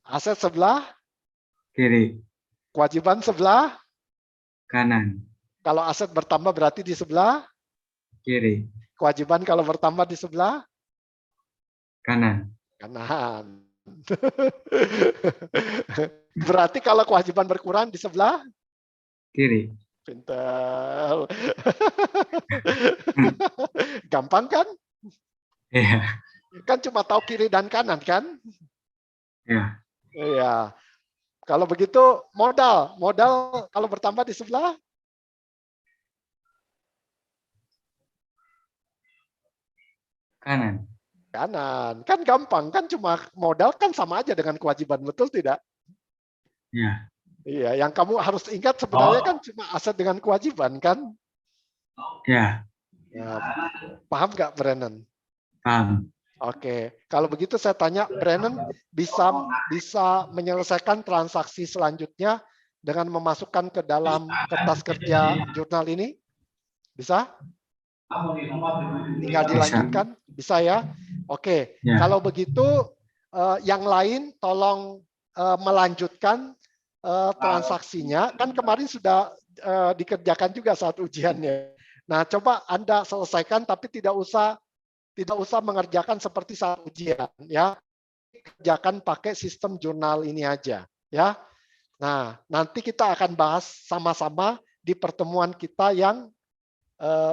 Aset sebelah? Kiri. Kewajiban sebelah? Kanan. Kalau aset bertambah berarti di sebelah? Kiri. Kewajiban kalau bertambah di sebelah? Kanan. Kanan. Berarti kalau kewajiban berkurang di sebelah Kiri. pintar. Gampang kan? Iya. Kan cuma tahu kiri dan kanan kan? Iya. Iya. Kalau begitu modal kalau bertambah di sebelah Kanan. kanan. Kan gampang kan, cuma modal kan sama aja dengan kewajiban, betul tidak? Iya. Iya, yang kamu harus ingat sebenarnya kan cuma aset dengan kewajiban kan? Iya. Ya, paham nggak Brennan? Paham. Oke, kalau begitu saya tanya Brennan bisa menyelesaikan transaksi selanjutnya dengan memasukkan ke dalam kertas kerja jurnal ini? Bisa? Tinggal dilanjutkan? Bisa ya? Oke, Ya. kalau begitu yang lain tolong melanjutkan transaksinya. Kan kemarin sudah dikerjakan juga saat ujiannya. Nah, coba Anda selesaikan tapi tidak usah mengerjakan seperti saat ujian ya. Kerjakan pakai sistem jurnal ini aja ya. Nah, nanti kita akan bahas sama-sama di pertemuan kita yang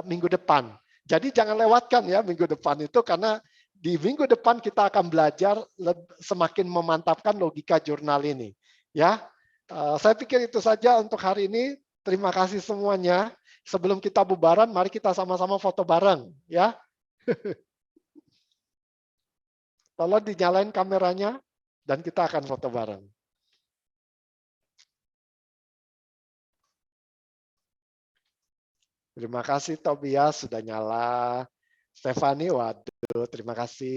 minggu depan. Jadi jangan lewatkan ya minggu depan itu, karena di minggu depan kita akan belajar semakin memantapkan logika jurnal ini ya. Saya pikir itu saja untuk hari ini. Terima kasih semuanya. Sebelum kita bubaran, mari kita sama-sama foto bareng ya. Tolong dinyalain kameranya dan kita akan foto bareng. Terima kasih Tobias sudah nyala. Stefani, waduh, terima kasih.